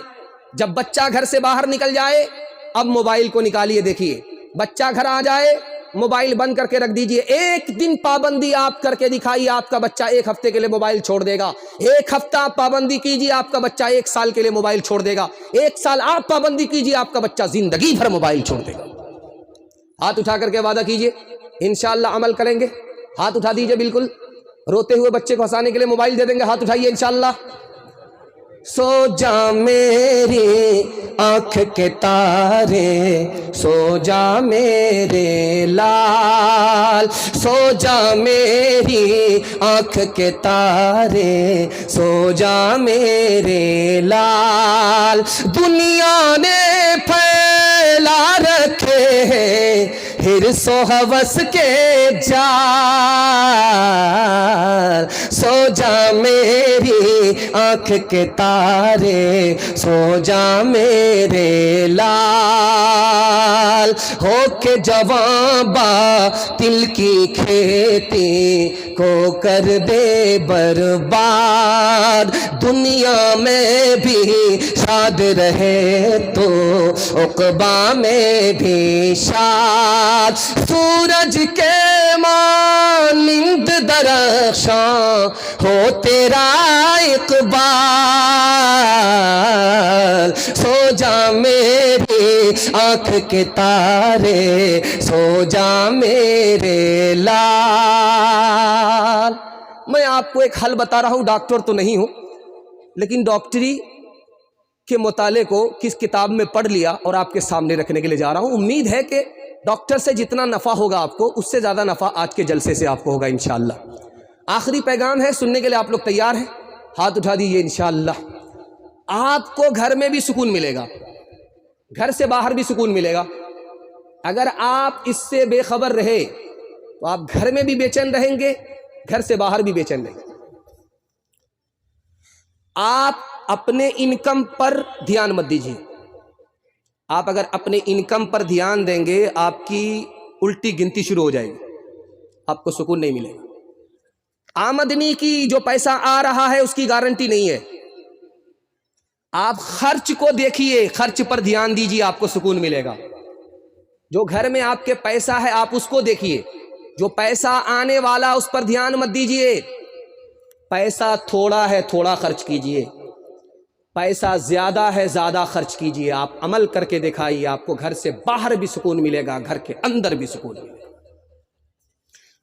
جب بچہ گھر سے باہر نکل جائے، اب موبائل کو نکالیے، دیکھیے۔ بچہ گھر آ جائے، موبائل بند کر کے رکھ دیجئے۔ 1 دن پابندی آپ کر کے دکھائیے، آپ کا بچہ 1 ہفتے کے لیے موبائل چھوڑ دے گا۔ 1 ہفتہ پابندی کیجئے، آپ کا بچہ 1 سال کے لیے موبائل چھوڑ دے گا۔ 1 سال آپ پابندی کیجئے، آپ کا بچہ زندگی بھر موبائل چھوڑ دے گا۔ ہاتھ اٹھا کر کے وعدہ کیجئے، انشاءاللہ عمل کریں گے۔ ہاتھ اٹھا دیجئے، بالکل روتے ہوئے بچے کو ہنسانے کے لیے موبائل دے دیں گے، ہاتھ اٹھائیے انشاءاللہ۔ سو جا میری آنکھ کے تارے، سو جا میرے لال، سو جا میری آنکھ کے تارے، سو جا میرے لال۔ دنیا نے پھیلا رکھے ہیں حرص و ہوس کے جال، سو جا میری آنکھ کے تارے، سو جا میرے لال۔ ہو کے جوان باطل کی کھیتی کو کر دے برباد، دنیا میں بھی شاد رہے تو عقبہ میں بھی شاد۔ سورج کے مانند درخشاں ہو تیرا اقبال، سو جا میری آنکھ کے تارے، سو جا میرے لال۔ میں آپ کو ایک حل بتا رہا ہوں، ڈاکٹر تو نہیں ہوں، لیکن ڈاکٹری کے مطالعے کو کس کتاب میں پڑھ لیا اور آپ کے سامنے رکھنے کے لیے جا رہا ہوں۔ امید ہے کہ ڈاکٹر سے جتنا نفع ہوگا آپ کو، اس سے زیادہ نفع آج کے جلسے سے آپ کو ہوگا انشاءاللہ۔ آخری پیغام ہے، سننے کے لیے آپ لوگ تیار ہیں؟ ہاتھ اٹھا دیجیے انشاءاللہ۔ آپ کو گھر میں بھی سکون ملے گا، گھر سے باہر بھی سکون ملے گا۔ اگر آپ اس سے بے خبر رہے تو آپ گھر میں بھی بے چین رہیں گے، گھر سے باہر بھی بے چین رہیں گے۔ آپ اپنے انکم پر دھیان مت دیجیے۔ آپ اگر اپنے انکم پر دھیان دیں گے، آپ کی الٹی گنتی شروع ہو جائے گی، آپ کو سکون نہیں ملے گا۔ آمدنی کی جو پیسہ آ رہا ہے اس کی گارنٹی نہیں ہے۔ آپ خرچ کو دیکھیے، خرچ پر دھیان دیجیے، آپ کو سکون ملے گا۔ جو گھر میں آپ کے پیسہ ہے آپ اس کو دیکھیے، جو پیسہ آنے والا اس پر دھیان مت دیجیے۔ پیسہ تھوڑا ہے تھوڑا خرچ کیجیے، پیسہ زیادہ ہے زیادہ خرچ کیجیے۔ آپ عمل کر کے دکھائیے، آپ کو گھر سے باہر بھی سکون ملے گا، گھر کے اندر بھی سکون ملے گا۔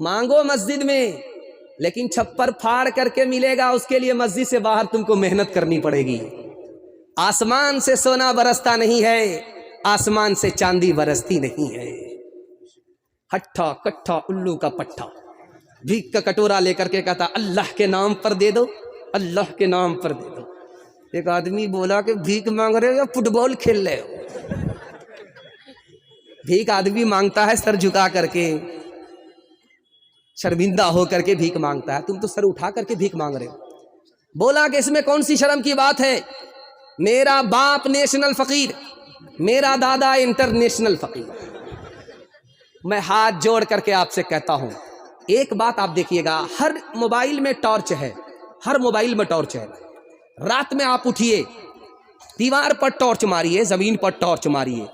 مانگو مسجد میں، لیکن چھپر پھاڑ کر کے ملے گا، اس کے لیے مسجد سے باہر تم کو محنت کرنی پڑے گی۔ آسمان سے سونا برستا نہیں ہے، آسمان سے چاندی برستی نہیں ہے۔ ہٹھا کٹھا الو کا پٹھا بھیک کا کٹورا لے کر کے کہتا اللہ کے نام پر دے دو، اللہ کے نام پر دے دو۔ ایک آدمی بولا کہ بھیک مانگ رہے ہو یا فٹ بال کھیل رہے ہو؟ بھیک آدمی مانگتا ہے سر جھکا کر کے، شرمندہ ہو کر کے بھیک مانگتا ہے، تم تو سر اٹھا کر کے بھیک مانگ رہے ہو۔ بولا کہ اس میں کون سی شرم کی بات ہے؟ میرا باپ نیشنل فقیر، میرا دادا انٹرنیشنل فقیر۔ میں ہاتھ جوڑ کر کے آپ سے کہتا ہوں، ایک بات آپ دیکھیے گا، ہر موبائل میں ٹارچ ہے، ہر موبائل میں ٹارچ ہے۔ رات میں آپ اٹھیے، دیوار پر ٹارچ ماریے، زمین پر ٹارچ ماریے،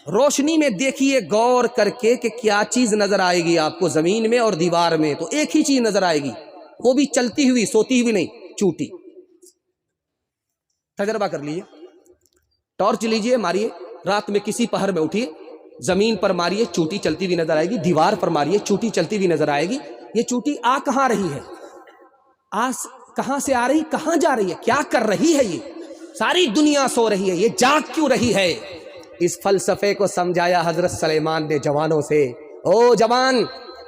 روشنی میں دیکھیے غور کر کے کہ کیا چیز نظر آئے گی آپ کو زمین میں اور دیوار میں؟ تو ایک ہی چیز نظر آئے گی، وہ بھی چلتی ہوئی، سوتی ہوئی نہیں، چوٹی۔ تجربہ کر لیجیے، ٹارچ لیجیے، ماریے، رات میں کسی پہر میں اٹھیے، زمین پر ماریے، چوٹی چلتی ہوئی نظر آئے گی، دیوار پر ماریے، چوٹی چلتی ہوئی نظر آئے گی۔ یہ چوٹی آ کہاں رہی ہے؟ کہاں سے آ رہی، کہاں جا رہی ہے، کیا کر رہی ہے؟ یہ ساری دنیا سو رہی ہے، یہ جاگ کیوں رہی ہے؟ اس فلسفے کو سمجھایا حضرت سلیمان نے جوانوں سے۔ او جوان،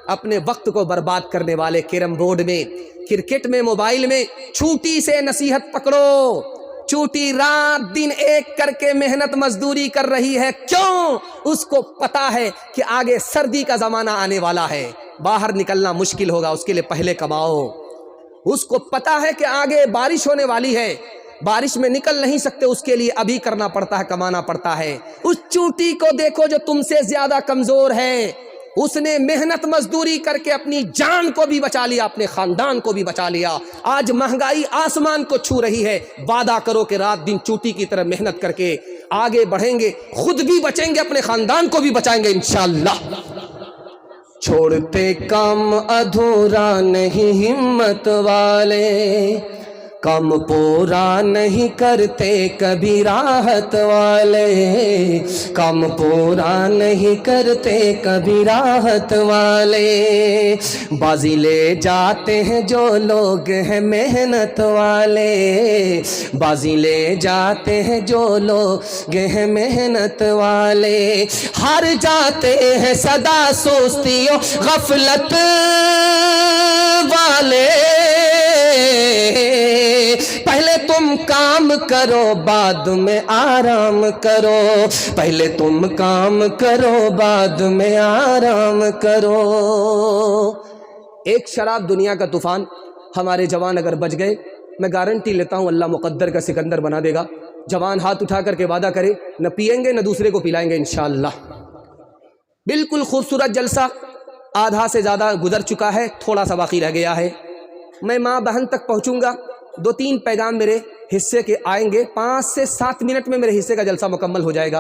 اپنے وقت کو برباد کرنے والے، کیرم بورڈ میں، کرکٹ میں، موبائل میں، چوٹی سے نصیحت پکڑو۔ چوٹی رات دن ایک کر کے محنت مزدوری کر رہی ہے، کیوں؟ اس کو پتا ہے کہ آگے سردی کا زمانہ آنے والا ہے، باہر نکلنا مشکل ہوگا، اس کے لیے پہلے کماؤ۔ اس کو پتا ہے کہ آگے بارش ہونے والی ہے، بارش میں نکل نہیں سکتے، اس کے لیے ابھی کرنا پڑتا ہے، کمانا پڑتا ہے۔ اس چوٹی کو دیکھو جو تم سے زیادہ کمزور ہے، اس نے محنت مزدوری کر کے اپنی جان کو بھی بچا لیا، اپنے خاندان کو بھی بچا لیا۔ آج مہنگائی آسمان کو چھو رہی ہے، وعدہ کرو کہ رات دن چوٹی کی طرح محنت کر کے آگے بڑھیں گے، خود بھی بچیں گے، اپنے خاندان کو بھی بچائیں گے انشاءاللہ۔ چھوڑتے کام ادھورا نہیں ہمت والے، کام پورا نہیں کرتے کبھی راحت والے، کام پورا نہیں کرتے کبھی راحت والے۔ بازی لے جاتے ہیں جو لوگ ہیں محنت والے، بازی لے جاتے ہیں جو لوگ ہیں محنت والے۔ ہار جاتے ہیں صدا سستیوں غفلت والے، پہلے تم کام کرو بعد میں آرام کرو، پہلے تم کام کرو بعد میں آرام کرو۔ ایک شراب دنیا کا طوفان، ہمارے جوان اگر بچ گئے، میں گارنٹی لیتا ہوں اللہ مقدر کا سکندر بنا دے گا۔ جوان ہاتھ اٹھا کر کے وعدہ کرے، نہ پئیں گے نہ دوسرے کو پلائیں گے انشاءاللہ۔ بالکل خوبصورت جلسہ آدھا سے زیادہ گزر چکا ہے، تھوڑا سا باقی رہ گیا ہے۔ میں ماں بہن تک پہنچوں گا، 2-3 پیغام میرے حصے کے آئیں گے، 5 سے 7 منٹ میں میرے حصے کا جلسہ مکمل ہو جائے گا۔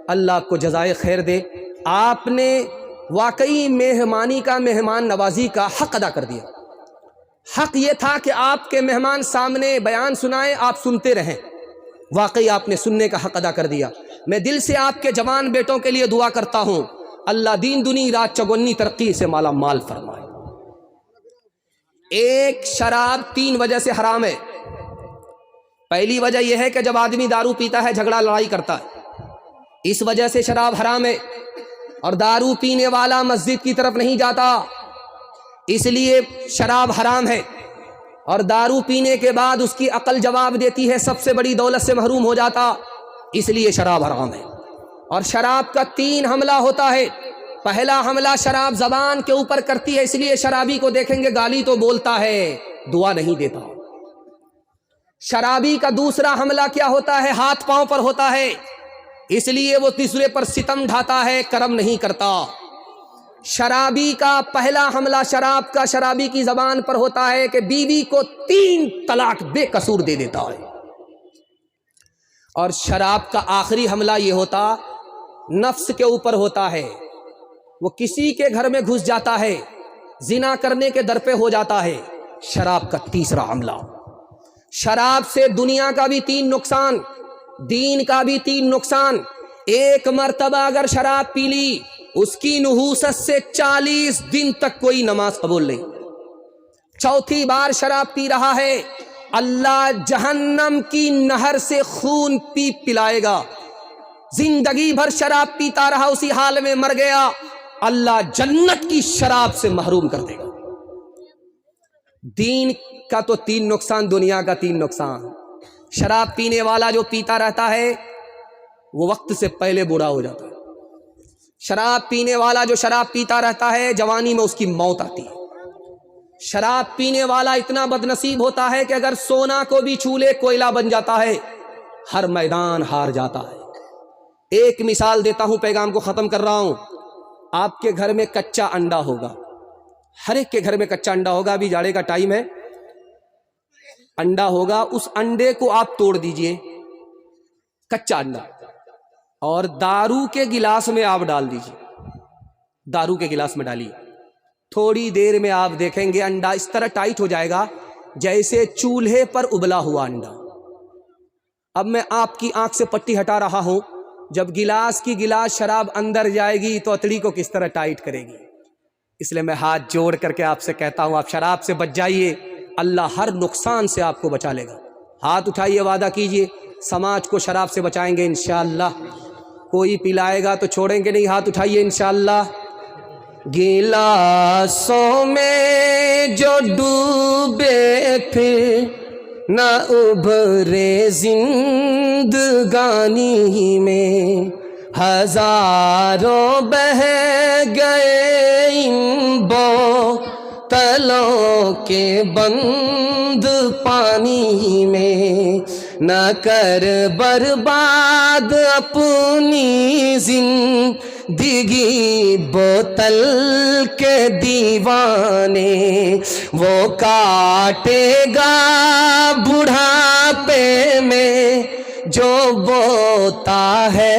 اللہ آپ کو جزائے خیر دے، آپ نے واقعی مہمانی کا، مہمان نوازی کا حق ادا کر دیا۔ حق یہ تھا کہ آپ کے مہمان سامنے بیان سنائیں، آپ سنتے رہیں، واقعی آپ نے سننے کا حق ادا کر دیا۔ میں دل سے آپ کے جوان بیٹوں کے لیے دعا کرتا ہوں، اللہ دین دنی رات چگنی ترقی سے مالا مال فرمائے۔ ایک، شراب 3 وجہ سے حرام ہے۔ پہلی وجہ یہ ہے کہ جب آدمی دارو پیتا ہے جھگڑا لڑائی کرتا ہے، اس وجہ سے شراب حرام ہے۔ اور دارو پینے والا مسجد کی طرف نہیں جاتا، اس لیے شراب حرام ہے۔ اور دارو پینے کے بعد اس کی عقل جواب دیتی ہے، سب سے بڑی دولت سے محروم ہو جاتا، اس لیے شراب حرام ہے۔ اور شراب کا 3 حملہ ہوتا ہے۔ پہلا حملہ شراب زبان کے اوپر کرتی ہے، اس لیے شرابی کو دیکھیں گے گالی تو بولتا ہے، دعا نہیں دیتا۔ شرابی کا دوسرا حملہ کیا ہوتا ہے؟ ہاتھ پاؤں پر ہوتا ہے، اس لیے وہ تیسرے پر ستم ڈھاتا ہے، کرم نہیں کرتا۔ شرابی کا پہلا حملہ شراب کا شرابی کی زبان پر ہوتا ہے کہ بیوی کو 3 طلاق بے قصور دے دیتا ہے۔ اور شراب کا آخری حملہ یہ ہوتا نفس کے اوپر ہوتا ہے، وہ کسی کے گھر میں گھس جاتا ہے، زنا کرنے کے در پہ ہو جاتا ہے۔ شراب کا تیسرا حملہ، شراب سے دنیا کا بھی 3 نقصان، دین کا بھی 3 نقصان۔ ایک مرتبہ اگر شراب پی لی اس کی نحوست سے 40 دن تک کوئی نماز قبول نہیں. چوتھی بار شراب پی رہا ہے، اللہ جہنم کی نہر سے خون پلائے گا. زندگی بھر شراب پیتا رہا، اسی حال میں مر گیا، اللہ جنت کی شراب سے محروم کر دے گا. دین کا تو 3 نقصان، دنیا کا 3 نقصان. شراب پینے والا جو پیتا رہتا ہے وہ وقت سے پہلے بوڑھا ہو جاتا ہے. شراب پینے والا جو شراب پیتا رہتا ہے جوانی میں اس کی موت آتی ہے. شراب پینے والا اتنا بدنصیب ہوتا ہے کہ اگر سونا کو بھی چھو لے کوئلہ بن جاتا ہے، ہر میدان ہار جاتا ہے. ایک مثال دیتا ہوں، پیغام کو ختم کر رہا ہوں. آپ کے گھر میں کچا انڈا ہوگا، ہر ایک کے گھر میں کچا انڈا ہوگا. ابھی جاڑے کا ٹائم ہے، انڈا ہوگا. اس انڈے کو آپ توڑ دیجئے، کچا انڈا، اور دارو کے گلاس میں آپ ڈال دیجئے. دارو کے گلاس میں ڈالیے، تھوڑی دیر میں آپ دیکھیں گے انڈا اس طرح ٹائٹ ہو جائے گا جیسے چولہے پر ابلا ہوا انڈا. اب میں آپ کی آنکھ سے پٹی ہٹا رہا ہوں، جب گلاس کی گلاس شراب اندر جائے گی تو اتڑی کو کس طرح ٹائٹ کرے گی. اس لیے میں ہاتھ جوڑ کر کے آپ سے کہتا ہوں، آپ شراب سے بچ جائیے، اللہ ہر نقصان سے آپ کو بچا لے گا. ہاتھ اٹھائیے، وعدہ کیجئے سماج کو شراب سے بچائیں گے انشاءاللہ. کوئی پلائے گا تو چھوڑیں گے نہیں، ہاتھ اٹھائیے انشاءاللہ. گلاسوں میں جو ڈوبے پھر نہ ابھرے زندگانی میں، ہزاروں بہ گئے ان بوتلوں کے بند پانی میں. نہ کر برباد اپنی زندگی بوتل کے دیوانے، وہ کاٹے گا بڑھاپے میں جو بوتا ہے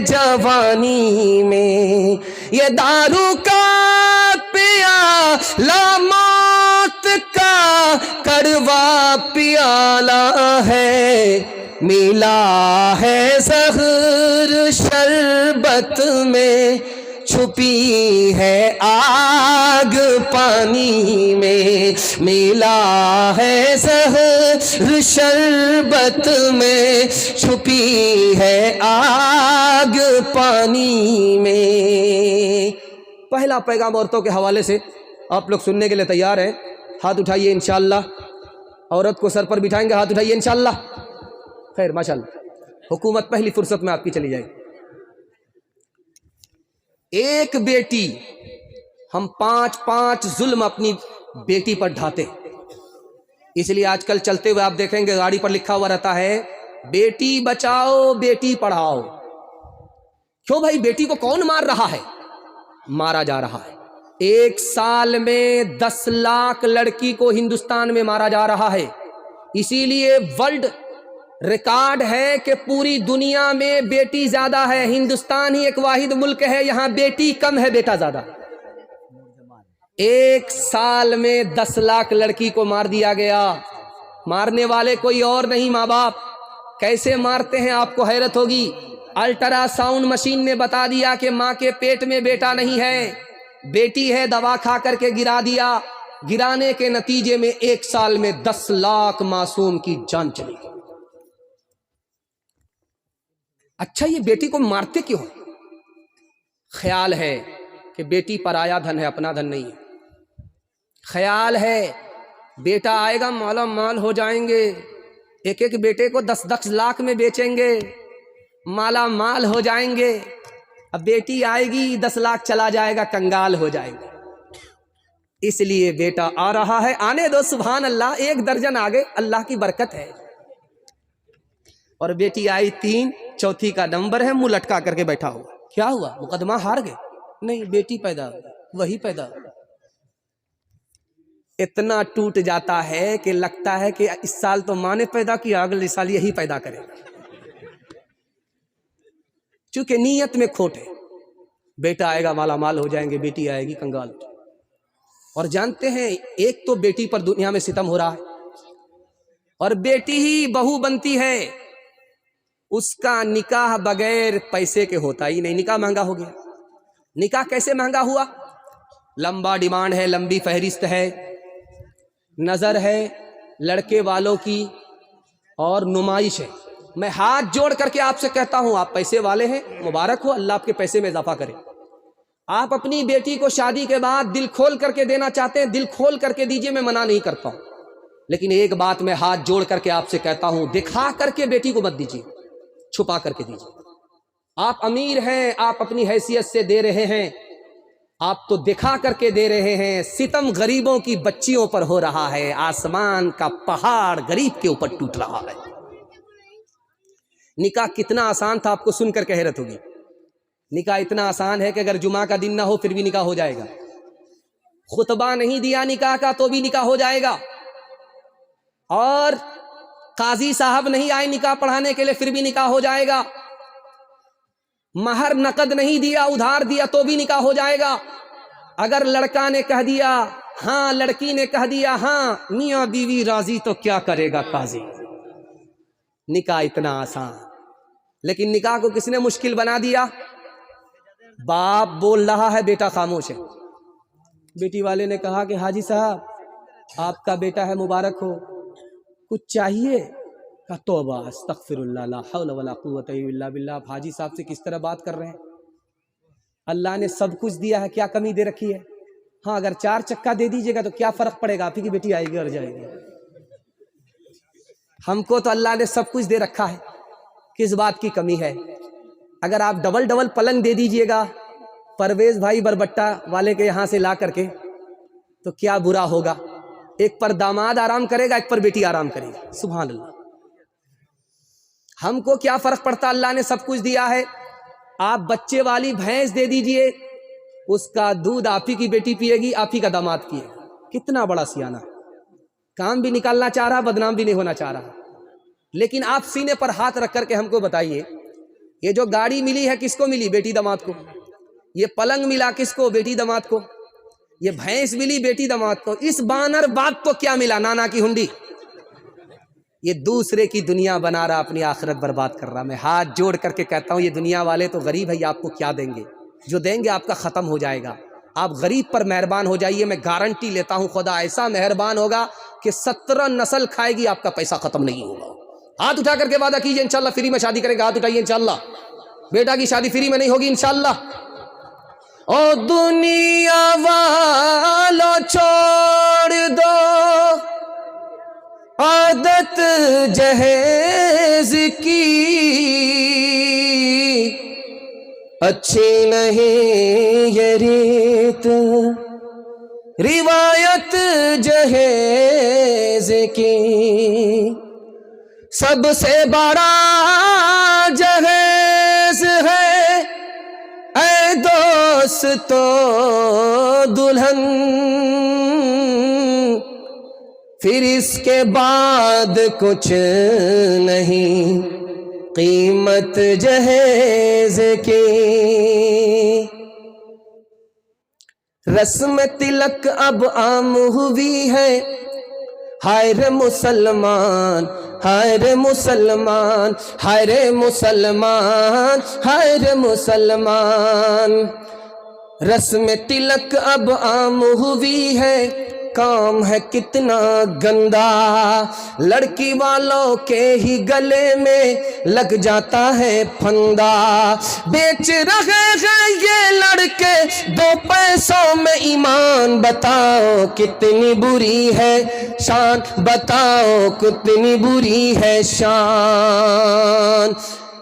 جوانی میں. یہ دارو کا پیالہ موت کا کڑوا پیالہ ہے، ملا ہے زہر شربت میں، چھپی ہے آگ پانی میں. ملا ہے زہر شربت میں، چھپی ہے آگ پانی میں. پہلا پیغام عورتوں کے حوالے سے آپ لوگ سننے کے لیے تیار ہیں؟ ہاتھ اٹھائیے انشاءاللہ. عورت کو سر پر بٹھائیں گے، ہاتھ اٹھائیے انشاءاللہ. خیر ماشاءاللہ، حکومت پہلی فرصت میں آپ کی چلی جائے گی. ایک بیٹی، ہم 5 ظلم اپنی بیٹی پر ڈھاتے، اس لیے آج کل چلتے ہوئے آپ دیکھیں گے گاڑی پر لکھا ہوا رہتا ہے بیٹی بچاؤ بیٹی پڑھاؤ. کیوں بھائی؟ بیٹی کو کون مار رہا ہے؟ مارا جا رہا ہے. 1 سال میں 10 لاکھ لڑکی کو ہندوستان میں مارا جا رہا ہے. اسی لیے ورلڈ ریکارڈ ہے کہ پوری دنیا میں بیٹی زیادہ ہے، ہندوستان ہی ایک واحد ملک ہے یہاں بیٹی کم ہے بیٹا زیادہ. 1 سال میں 10 لاکھ لڑکی کو مار دیا گیا. مارنے والے کوئی اور نہیں، ماں باپ. کیسے مارتے ہیں آپ کو حیرت ہوگی. الٹرا ساؤنڈ مشین نے بتا دیا کہ ماں کے پیٹ میں بیٹا نہیں ہے، بیٹی ہے، دوا کھا کر کے گرا دیا. گرانے کے نتیجے میں 1 سال میں 10 لاکھ معصوم کی جان چلی گئی. اچھا یہ بیٹی کو مارتے کیوں ہیں؟ خیال ہے کہ بیٹی پرایا دھن ہے، اپنا دھن نہیں ہے. خیال ہے بیٹا آئے گا مالا مال ہو جائیں گے، ایک بیٹے کو 10 لاکھ میں بیچیں گے، مالا مال ہو جائیں گے. اب بیٹی آئے گی 10 لاکھ چلا جائے گا، کنگال ہو جائیں گے. اس لیے بیٹا آ رہا ہے، آنے دو، سبحان اللہ. 1 درجن آگے، اللہ کی برکت ہے. اور بیٹی آئی 3، چوتھی کا نمبر ہے، منہ لٹکا کر کے بیٹھا ہوا. کیا ہوا؟ مقدمہ ہار گئے؟ نہیں، بیٹی پیدا وہی پیدا. اتنا ٹوٹ جاتا ہے کہ لگتا ہے کہ اس سال تو ماں نے پیدا کیا، اگلے سال یہی پیدا کرے گا. چونکہ نیت میں کھوٹ ہے. بیٹا آئے گا مالا مال ہو جائیں گے، بیٹی آئے گی کنگال. اور جانتے ہیں ایک تو بیٹی پر دنیا میں ستم ہو رہا ہے، اور بیٹی ہی بہو بنتی ہے. اس کا نکاح بغیر پیسے کے ہوتا ہی نہیں، نکاح مہنگا ہو گیا. نکاح کیسے مہنگا ہوا؟ لمبا ڈیمانڈ ہے، لمبی فہرست ہے، نظر ہے لڑکے والوں کی اور نمائش ہے۔ میں ہاتھ جوڑ کر کے آپ سے کہتا ہوں، آپ پیسے والے ہیں، مبارک ہو، اللہ آپ کے پیسے میں اضافہ کرے۔ آپ اپنی بیٹی کو شادی کے بعد دل کھول کر کے دینا چاہتے ہیں، دل کھول کر کے دیجئے، میں منع نہیں کرتا ہوں، لیکن ایک بات میں ہاتھ جوڑ کر کے آپ سے کہتا ہوں، دکھا کر کے بیٹی کو مت دیجیے، چھپا کر کے دیجیے۔ آپ امیر ہیں، آپ اپنی حیثیت سے دے رہے ہیں، آپ تو دکھا کر کے دے رہے ہیں۔ ستم غریبوں کی بچیوں پر ہو رہا ہے، آسمان کا پہاڑ غریب کے اوپر ٹوٹ رہا ہے۔ نکاح کتنا آسان تھا، آپ کو سن کر کے حیرت ہوگی۔ نکاح اتنا آسان ہے کہ اگر جمعہ کا دن نہ ہو پھر بھی نکاح ہو جائے گا، خطبہ نہیں دیا نکاح کا تو بھی نکاح ہو جائے گا، اور قاضی صاحب نہیں آئے نکاح پڑھانے کے لیے پھر بھی نکاح ہو جائے گا، مہر نقد نہیں دیا ادھار دیا تو بھی نکاح ہو جائے گا۔ اگر لڑکا نے کہہ دیا ہاں، لڑکی نے کہہ دیا ہاں، میاں بیوی راضی تو کیا کرے گا قاضی۔ نکاح اتنا آسان، لیکن نکاح کو کس نے مشکل بنا دیا؟ باپ بول رہا ہے، بیٹا خاموش ہے۔ بیٹی والے نے کہا کہ حاجی صاحب آپ کا بیٹا ہے، مبارک ہو، کچھ چاہیے؟ کہا توبہ استغفر اللہ لا حول ولا قوت الا باللہ۔ آپ حاجی صاحب سے کس طرح بات کر رہے ہیں؟ اللہ نے سب کچھ دیا ہے، کیا کمی دے رکھی ہے؟ ہاں اگر 4 چکا دے دیجیے گا تو کیا فرق پڑے گا، آپ ہی کی بیٹی آئے گی اور جائے گی۔ ہم کو تو اللہ نے سب کچھ دے رکھا ہے، کس بات کی کمی ہے؟ اگر آپ ڈبل ڈبل پلنگ دے دیجئے گا پرویز بھائی بربٹہ والے کے یہاں سے لا کر کے تو کیا برا ہوگا؟ ایک پر داماد آرام کرے گا، ایک پر بیٹی آرام کرے گی، سبحان اللہ۔ ہم کو کیا فرق پڑتا، اللہ نے سب کچھ دیا ہے۔ آپ بچے والی بھینس دے دیجئے، اس کا دودھ آپ ہی کی بیٹی پیے گی، آپ ہی کا داماد پیے گا۔ کتنا بڑا سیانہ، کام بھی نکالنا چاہ رہا، بدنام بھی نہیں ہونا چاہ رہا۔ لیکن آپ سینے پر ہاتھ رکھ کر کے ہم کو بتائیے، یہ جو گاڑی ملی ہے کس کو ملی؟ بیٹی داماد کو۔ یہ پلنگ ملا کس کو؟ بیٹی داماد کو۔ یہ بھینس ملی بیٹی داماد کو۔ اس بانر باپ کو کیا ملا؟ نانا کی ہنڈی۔ یہ دوسرے کی دنیا بنا رہا، اپنی آخرت برباد کر رہا۔ میں ہاتھ جوڑ کر کے کہتا ہوں، یہ دنیا والے تو غریب ہے، یہ آپ کو کیا دیں گے؟ جو دیں گے آپ کا ختم ہو جائے گا۔ آپ غریب پر مہربان ہو جائیے، میں گارنٹی لیتا ہوں، خدا ایسا مہربان ہوگا کہ 17 نسل کھائے گی، آپ کا پیسہ ختم نہیں ہوگا۔ ہاتھ اٹھا کر کے وعدہ کیجئے انشاءاللہ فری میں شادی کریں گے، ہاتھ اٹھائیے انشاءاللہ۔ بیٹا کی شادی فری میں نہیں ہوگی انشاءاللہ۔ او دنیا والو چھوڑ دو عادت جہیز کی، اچھی نہیں یہ ریت روایت جہیز کی، سب سے بڑا جہیز ہے اے دوستو دلہن، پھر اس کے بعد کچھ نہیں قیمت جہیز کی۔ رسم تلک اب عام ہوئی ہے، ہائے رے مسلمان، ہائے رے مسلمان، ہائے رے مسلمان، ہائے رے مسلمان۔ رسم تلک اب عام ہوئی ہے، کام ہے کتنا گندا، لڑکی والوں کے ہی گلے میں لگ جاتا ہے پھندا، بیچ رہے ہیں یہ لڑکے 2 پیسوں میں ایمان، بتاؤ کتنی بری ہے شان، بتاؤ کتنی بری ہے شان۔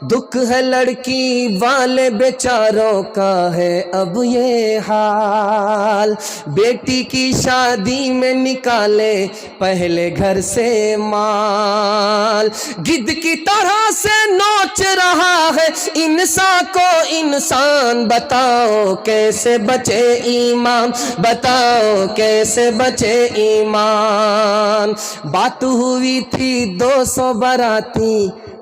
دکھ ہے لڑکی والے بیچاروں کا ہے اب یہ حال، بیٹی کی شادی میں نکالے پہلے گھر سے مال، گدھ کی طرح سے نوچ رہا ہے انسان کو انسان، بتاؤ کیسے بچے ایمان، بتاؤ کیسے بچے ایمان۔ بات ہوئی تھی 200 باراتی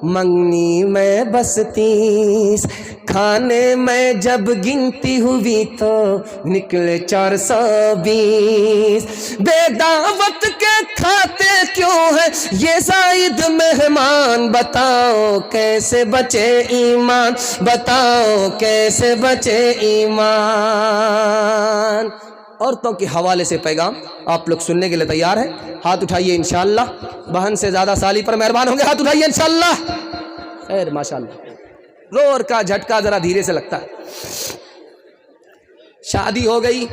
منگنی میں بس 30 کھانے میں جب گنتی ہوئی تو نکلے 420 بے دعوت کے کھاتے کیوں ہے یہ زائد مہمان بتاؤ کیسے بچے ایمان بتاؤ کیسے بچے ایمان عورتوں کے حوالے سے پیغام آپ لوگ سننے کے لیے تیار ہیں ہاتھ اٹھائیے انشاءاللہ بہن سے زیادہ سالی پر مہربان ہوں گے ہاتھ اٹھائیے انشاءاللہ خیر ماشاءاللہ زور کا جھٹکا ذرا دھیرے سے لگتا ہے شادی ہو گئی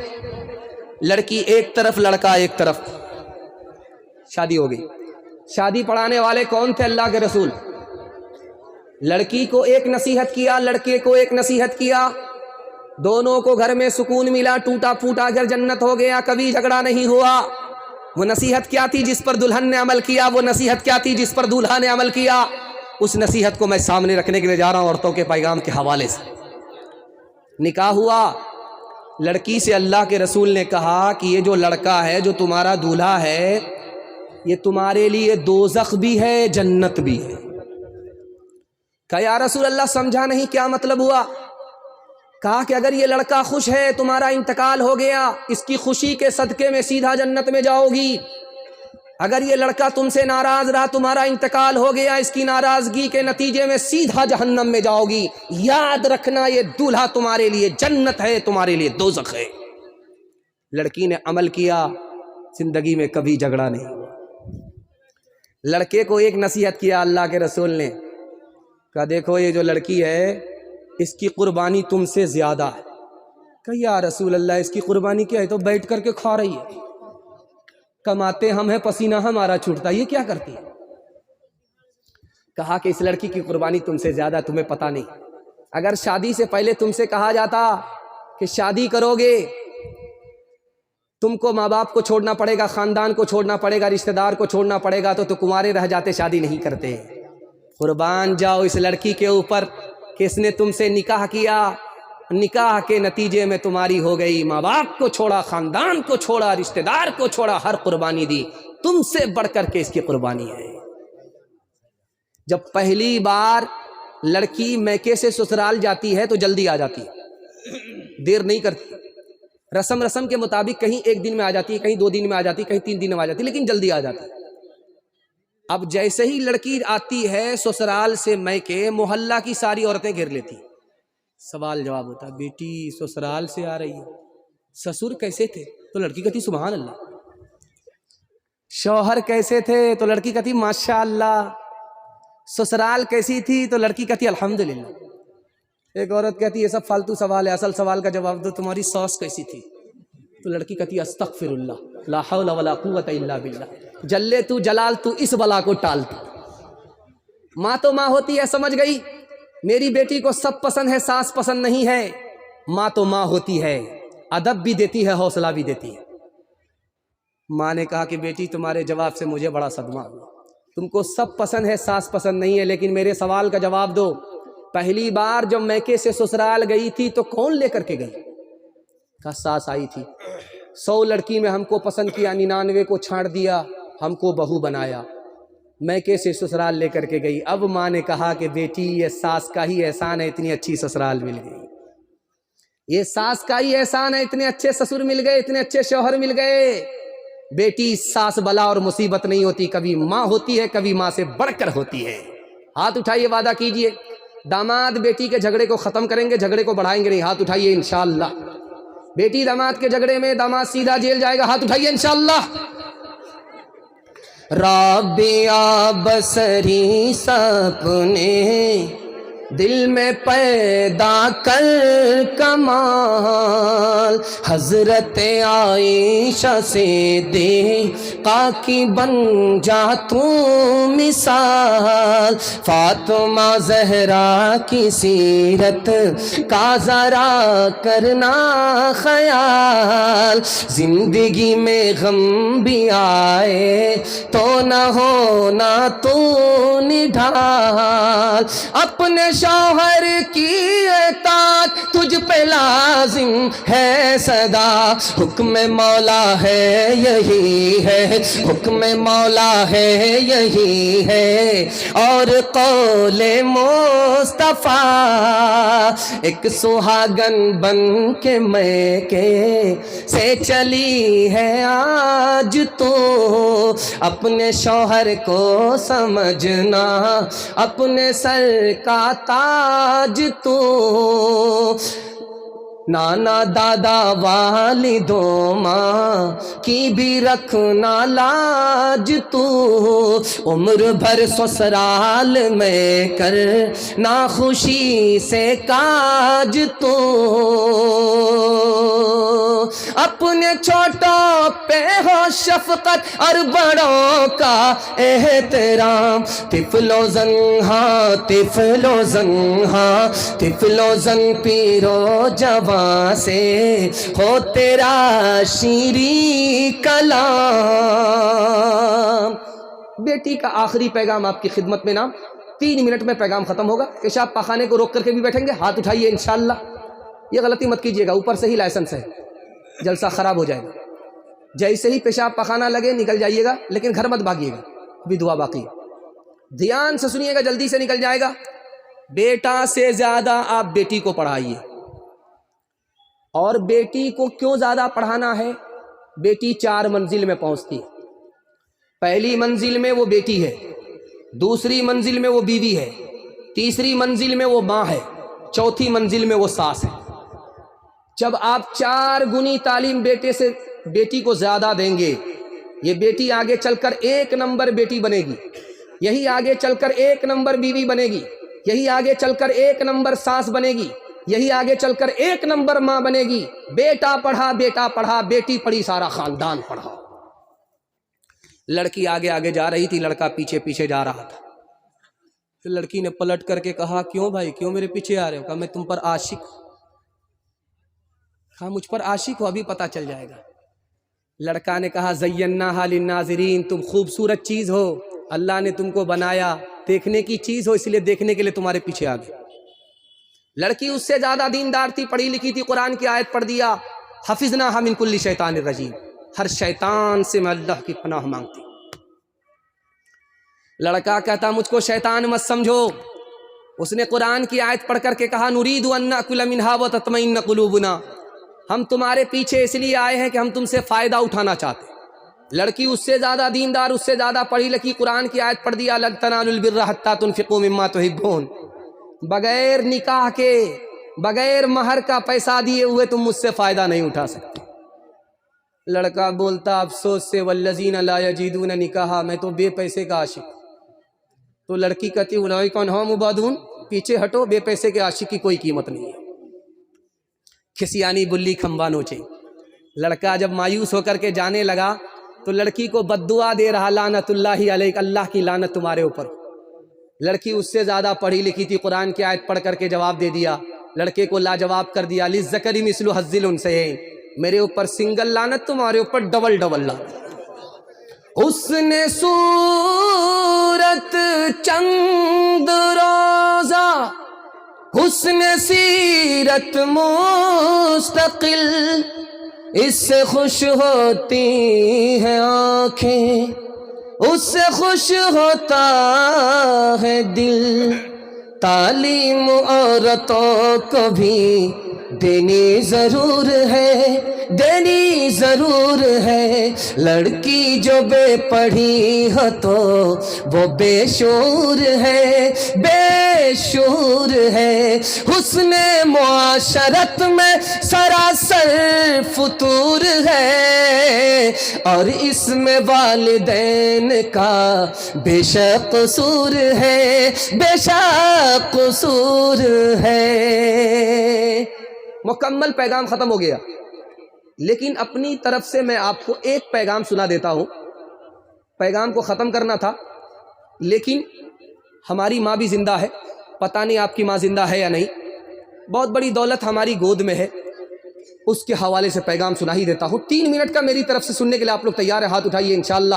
لڑکی ایک طرف لڑکا ایک طرف شادی ہو گئی شادی پڑھانے والے کون تھے اللہ کے رسول لڑکی کو ایک نصیحت کیا لڑکے کو ایک نصیحت کیا دونوں کو گھر میں سکون ملا ٹوٹا پھوٹا گھر جنت ہو گیا کبھی جھگڑا نہیں ہوا وہ نصیحت کیا تھی جس پر دلہن نے عمل کیا وہ نصیحت کیا تھی جس پر دولہا نے عمل کیا اس نصیحت کو میں سامنے رکھنے کے لیے جا رہا ہوں عورتوں کے پیغام کے حوالے سے نکاح ہوا لڑکی سے اللہ کے رسول نے کہا کہ یہ جو لڑکا ہے جو تمہارا دولہا ہے یہ تمہارے لیے دوزخ بھی ہے جنت بھی ہے کہا یا رسول اللہ سمجھا نہیں کیا مطلب ہوا کہا کہ اگر یہ لڑکا خوش ہے تمہارا انتقال ہو گیا اس کی خوشی کے صدقے میں سیدھا جنت میں جاؤ گی اگر یہ لڑکا تم سے ناراض رہا تمہارا انتقال ہو گیا اس کی ناراضگی کے نتیجے میں سیدھا جہنم میں جاؤ گی یاد رکھنا یہ دولہا تمہارے لیے جنت ہے تمہارے لیے دوزخ ہے لڑکی نے عمل کیا زندگی میں کبھی جھگڑا نہیں لڑکے کو ایک نصیحت کیا اللہ کے رسول نے کہا دیکھو یہ جو لڑکی ہے اس کی قربانی تم سے زیادہ ہے کہ یا رسول اللہ اس کی قربانی کیا ہے تو بیٹھ کر کے کھا رہی ہے کماتے ہم ہیں پسینہ ہمارا چھوٹتا یہ کیا کرتی ہے کہا کہ اس لڑکی کی قربانی تم سے زیادہ تمہیں پتہ نہیں اگر شادی سے پہلے تم سے کہا جاتا کہ شادی کرو گے تم کو ماں باپ کو چھوڑنا پڑے گا خاندان کو چھوڑنا پڑے گا رشتہ دار کو چھوڑنا پڑے گا تو کمارے رہ جاتے شادی نہیں کرتے قربان جاؤ اس لڑکی کے اوپر کہ اس نے تم سے نکاح کیا نکاح کے نتیجے میں تمہاری ہو گئی ماں باپ کو چھوڑا خاندان کو چھوڑا رشتہ دار کو چھوڑا ہر قربانی دی تم سے بڑھ کر کے اس کی قربانی ہے جب پہلی بار لڑکی میکے سے سسرال جاتی ہے تو جلدی آ جاتی ہے دیر نہیں کرتی رسم کے مطابق کہیں ایک دن میں آ جاتی ہے کہیں 2 دن میں آ جاتی ہے کہیں 3 دن میں آ جاتی ہے لیکن جلدی آ جاتی ہے اب جیسے ہی لڑکی آتی ہے سسرال سے میکے محلہ کی ساری عورتیں گھیر لیتی سوال جواب ہوتا بیٹی سسرال سے آ رہی ہے سسر کیسے تھے تو لڑکی کہتی سبحان اللہ شوہر کیسے تھے تو لڑکی کہتی ماشاء اللہ سسرال کیسی تھی تو لڑکی کہتی الحمدللہ ایک عورت کہتی یہ سب فالتو سوال ہے اصل سوال کا جواب دو تمہاری ساس کیسی تھی تو لڑکی کہتی استغفر اللہ لا حول ولا قوت الا باللہ جلے تو جلال تو اس بلا کو ٹال تو ماں تو ماں ہوتی ہے سمجھ گئی میری بیٹی کو سب پسند ہے ساس پسند نہیں ہے ماں تو ماں ہوتی ہے ادب بھی دیتی ہے حوصلہ بھی دیتی ہے ماں نے کہا کہ بیٹی تمہارے جواب سے مجھے بڑا صدمہ ہوا تم کو سب پسند ہے ساس پسند نہیں ہے لیکن میرے سوال کا جواب دو پہلی بار جب میکے سے سسرال گئی تھی تو کون لے کر کے گئی کہا ساس آئی تھی 100 لڑکی میں ہم کو پسند کیا 99 کو چھاڑ دیا ہم کو بہو بنایا میکے سے سسرال لے کر کے گئی اب ماں نے کہا کہ بیٹی یہ ساس کا ہی احسان ہے اتنی اچھی سسرال مل گئی یہ ساس کا ہی احسان ہے اتنے اچھے سسر مل گئے اتنے اچھے شوہر مل گئے بیٹی ساس بلا اور مصیبت نہیں ہوتی کبھی ماں ہوتی ہے کبھی ماں سے بڑھ کر ہوتی ہے ہاتھ اٹھائیے وعدہ کیجئے داماد بیٹی کے جھگڑے کو ختم کریں گے جھگڑے کو بڑھائیں گے نہیں ہاتھ اٹھائیے انشاءاللہ بیٹی داماد کے جھگڑے میں داماد سیدھا جیل جائے گا ہاتھ اٹھائیے انشاءاللہ رابعہ بصری سپنے دل میں پیدا کر کمال حضرت عائشہ سے دیکھا کی بن جا تو مثال فاطمہ زہرا کی سیرت کا ذرا کرنا خیال زندگی میں غم بھی آئے تو نہ ہونا تو نڈھال اپنے شوہر کی اطاعت تجھ پہ لازم ہے ہے صدا، حکم مولا ہے یہی ہے، حکم مولا ہے یہی ہے، اور قول مصطفیٰ ایک سہاگن بن کے میکے سے چلی ہے آج تو، اپنے شوہر کو سمجھنا اپنے سر کا تاج تو، نانا دادا والدوں ماں کی بھی رکھنا لاج تو، عمر بھر سسرال میں کر نا خوشی سے کاج تو، اپنے چھوٹوں پہ ہو شفقت اور بڑوں کا احترام، طفلو زنہاں طفلو زنہاں طفلو زن پیرو جوان سے ہو تیرا شیریں کلام۔ بیٹی کا آخری پیغام آپ کی خدمت میں نام، 3 منٹ میں پیغام ختم ہوگا۔ پیشاب پاخانے کو روک کر کے بھی بیٹھیں گے، ہاتھ اٹھائیے انشاءاللہ، یہ غلطی مت کیجیے گا، اوپر سے ہی لائسنس ہے، جلسہ خراب ہو جائے گا۔ جیسے ہی پیشاب پاخانہ لگے نکل جائیے گا، لیکن گھر مت بھاگیے گا، ابھی دعا باقی ہے۔ دھیان سے سنیے گا، جلدی سے نکل جائے گا۔ بیٹا سے زیادہ آپ بیٹی کو پڑھائیے۔ اور بیٹی کو کیوں زیادہ پڑھانا ہے؟ بیٹی 4 منزل میں پہنچتی ہے۔ پہلی منزل میں وہ بیٹی ہے، دوسری منزل میں وہ بیوی ہے، تیسری منزل میں وہ ماں ہے، چوتھی منزل میں وہ ساس ہے۔ جب آپ 4 گنی تعلیم بیٹی کو زیادہ دیں گے، یہ بیٹی آگے چل کر 1 نمبر بیٹی بنے گی، یہی آگے چل کر 1 نمبر بیوی بنے گی، یہی آگے چل کر 1 نمبر ساس بنے گی، یہی آگے چل کر 1 نمبر ماں بنے گی۔ بیٹا پڑھا، بیٹی پڑھی، سارا خاندان پڑھا۔ لڑکی آگے آگے جا رہی تھی، لڑکا پیچھے پیچھے جا رہا تھا۔ پھر لڑکی نے پلٹ کر کے کہا، کیوں بھائی، کیوں میرے پیچھے آ رہے ہو؟ کہا میں تم پر عاشق ہوں۔ کہا مجھ پر عاشق ہو، ابھی پتہ چل جائے گا۔ لڑکا نے کہا، زیناہا للناظرین، تم خوبصورت چیز ہو، اللہ نے تم کو بنایا، دیکھنے کی چیز ہو، اس لیے دیکھنے کے لیے تمہارے پیچھے آ گئے۔ لڑکی اس سے زیادہ دیندار تھی، پڑھی لکھی تھی، قرآن کی آیت پڑھ دیا، حفظناہا من کل شیطان الرجیم، ہر شیطان سے میں اللہ کی پناہ مانگتی۔ لڑکا کہتا مجھ کو شیطان مت سمجھو۔ اس نے قرآن کی آیت پڑھ کر کے کہا، نرید ان ناکل منہا وتطمئن قلوبنا، ہم تمہارے پیچھے اس لیے آئے ہیں کہ ہم تم سے فائدہ اٹھانا چاہتے ہیں۔ لڑکی اس سے زیادہ دیندار، اس سے زیادہ پڑھی لکھی، قرآن کی آیت پڑھ دیا، لن تنالوا البر حتی تنفقوا مما تحبون، بغیر نکاح کے، بغیر مہر کا پیسہ دیے ہوئے تم مجھ سے فائدہ نہیں اٹھا سکتے۔ لڑکا بولتا افسوس سے، والذین لا یجدون نکاحا، میں تو بے پیسے کا عاشق۔ تو لڑکی کہتی اولئک عنہم مبعدون، پیچھے ہٹو، بے پیسے کے عاشق کی کوئی قیمت نہیں ہے۔ کھسیانی بلی کھمبا نوچے۔ لڑکا جب مایوس ہو کر کے جانے لگا تو لڑکی کو بد دعا دے رہا، لعنت اللہ علیک، اللہ کی لعنت تمہارے اوپر۔ لڑکی اس سے زیادہ پڑھی لکھی تھی، قرآن کی آیت پڑھ کر کے جواب دے دیا، لڑکے کو لاجواب کر دیا، للذکر مثل حظ الانثیین، میرے اوپر سنگل لعنت، تمہارے اوپر ڈبل ڈبل لعنت۔ حسن صورت چند روزہ، حسن سیرت مستقل، اس سے خوش ہوتی ہیں آنکھیں، اس سے خوش ہوتا ہے دل۔ تعلیم عورتوں کو بھی دینی ضرور ہے، دینی ضرور ہے۔ لڑکی جو بے پڑھی ہو تو وہ بے شعور ہے، بے شعور ہے۔ حسن معاشرت میں سراسر فتور ہے، اور اس میں والدین کا بے شک قصور ہے، بے شک قصور ہے۔ مکمل پیغام ختم ہو گیا، لیکن اپنی طرف سے میں آپ کو ایک پیغام سنا دیتا ہوں۔ پیغام کو ختم کرنا تھا، لیکن ہماری ماں بھی زندہ ہے، پتہ نہیں آپ کی ماں زندہ ہے یا نہیں، بہت بڑی دولت ہماری گود میں ہے، اس کے حوالے سے پیغام سنا ہی دیتا ہوں۔ 3 منٹ کا میری طرف سے سننے کے لیے آپ لوگ تیار ہیں؟ ہاتھ اٹھائیے انشاءاللہ۔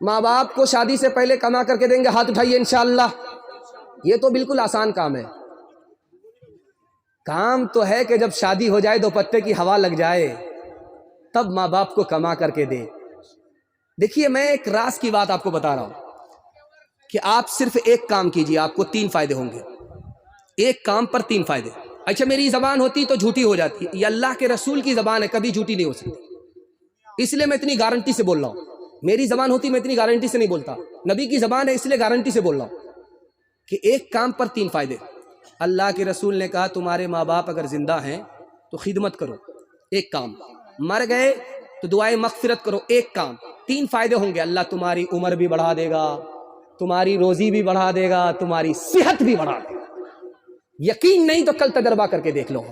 ماں باپ کو شادی سے پہلے کما کر کے دیں گے، ہاتھ اٹھائیے انشاءاللہ۔ یہ تو بالکل آسان کام ہے۔ کام تو ہے کہ جب شادی ہو جائے دوپٹے کی ہوا لگ جائے تب ماں باپ کو کما کر کے دے۔ دیکھیے میں ایک راز کی بات آپ کو بتا رہا ہوں کہ آپ صرف ایک کام کیجیے، آپ کو 3 فائدے ہوں گے۔ ایک کام پر 3 فائدے۔ اچھا میری زبان ہوتی تو جھوٹی ہو جاتی، یہ اللہ کے رسول کی زبان ہے، کبھی جھوٹی نہیں ہو سکتی، اس لیے میں اتنی گارنٹی سے بول رہا ہوں۔ میری زبان ہوتی میں اتنی گارنٹی سے نہیں بولتا، نبی کی زبان ہے اس لیے گارنٹی سے بول رہا ہوں کہ ایک کام پر 3 فائدے۔ اللہ کے رسول نے کہا تمہارے ماں باپ اگر زندہ ہیں تو خدمت کرو، ایک کام، مر گئے تو دعائیں مغفرت کرو، ایک کام۔ 3 فائدے ہوں گے، اللہ تمہاری عمر بھی بڑھا دے گا، تمہاری روزی بھی بڑھا دے گا، تمہاری صحت بھی بڑھا دے گا۔ یقین نہیں تو کل تجربہ کر کے دیکھ لو۔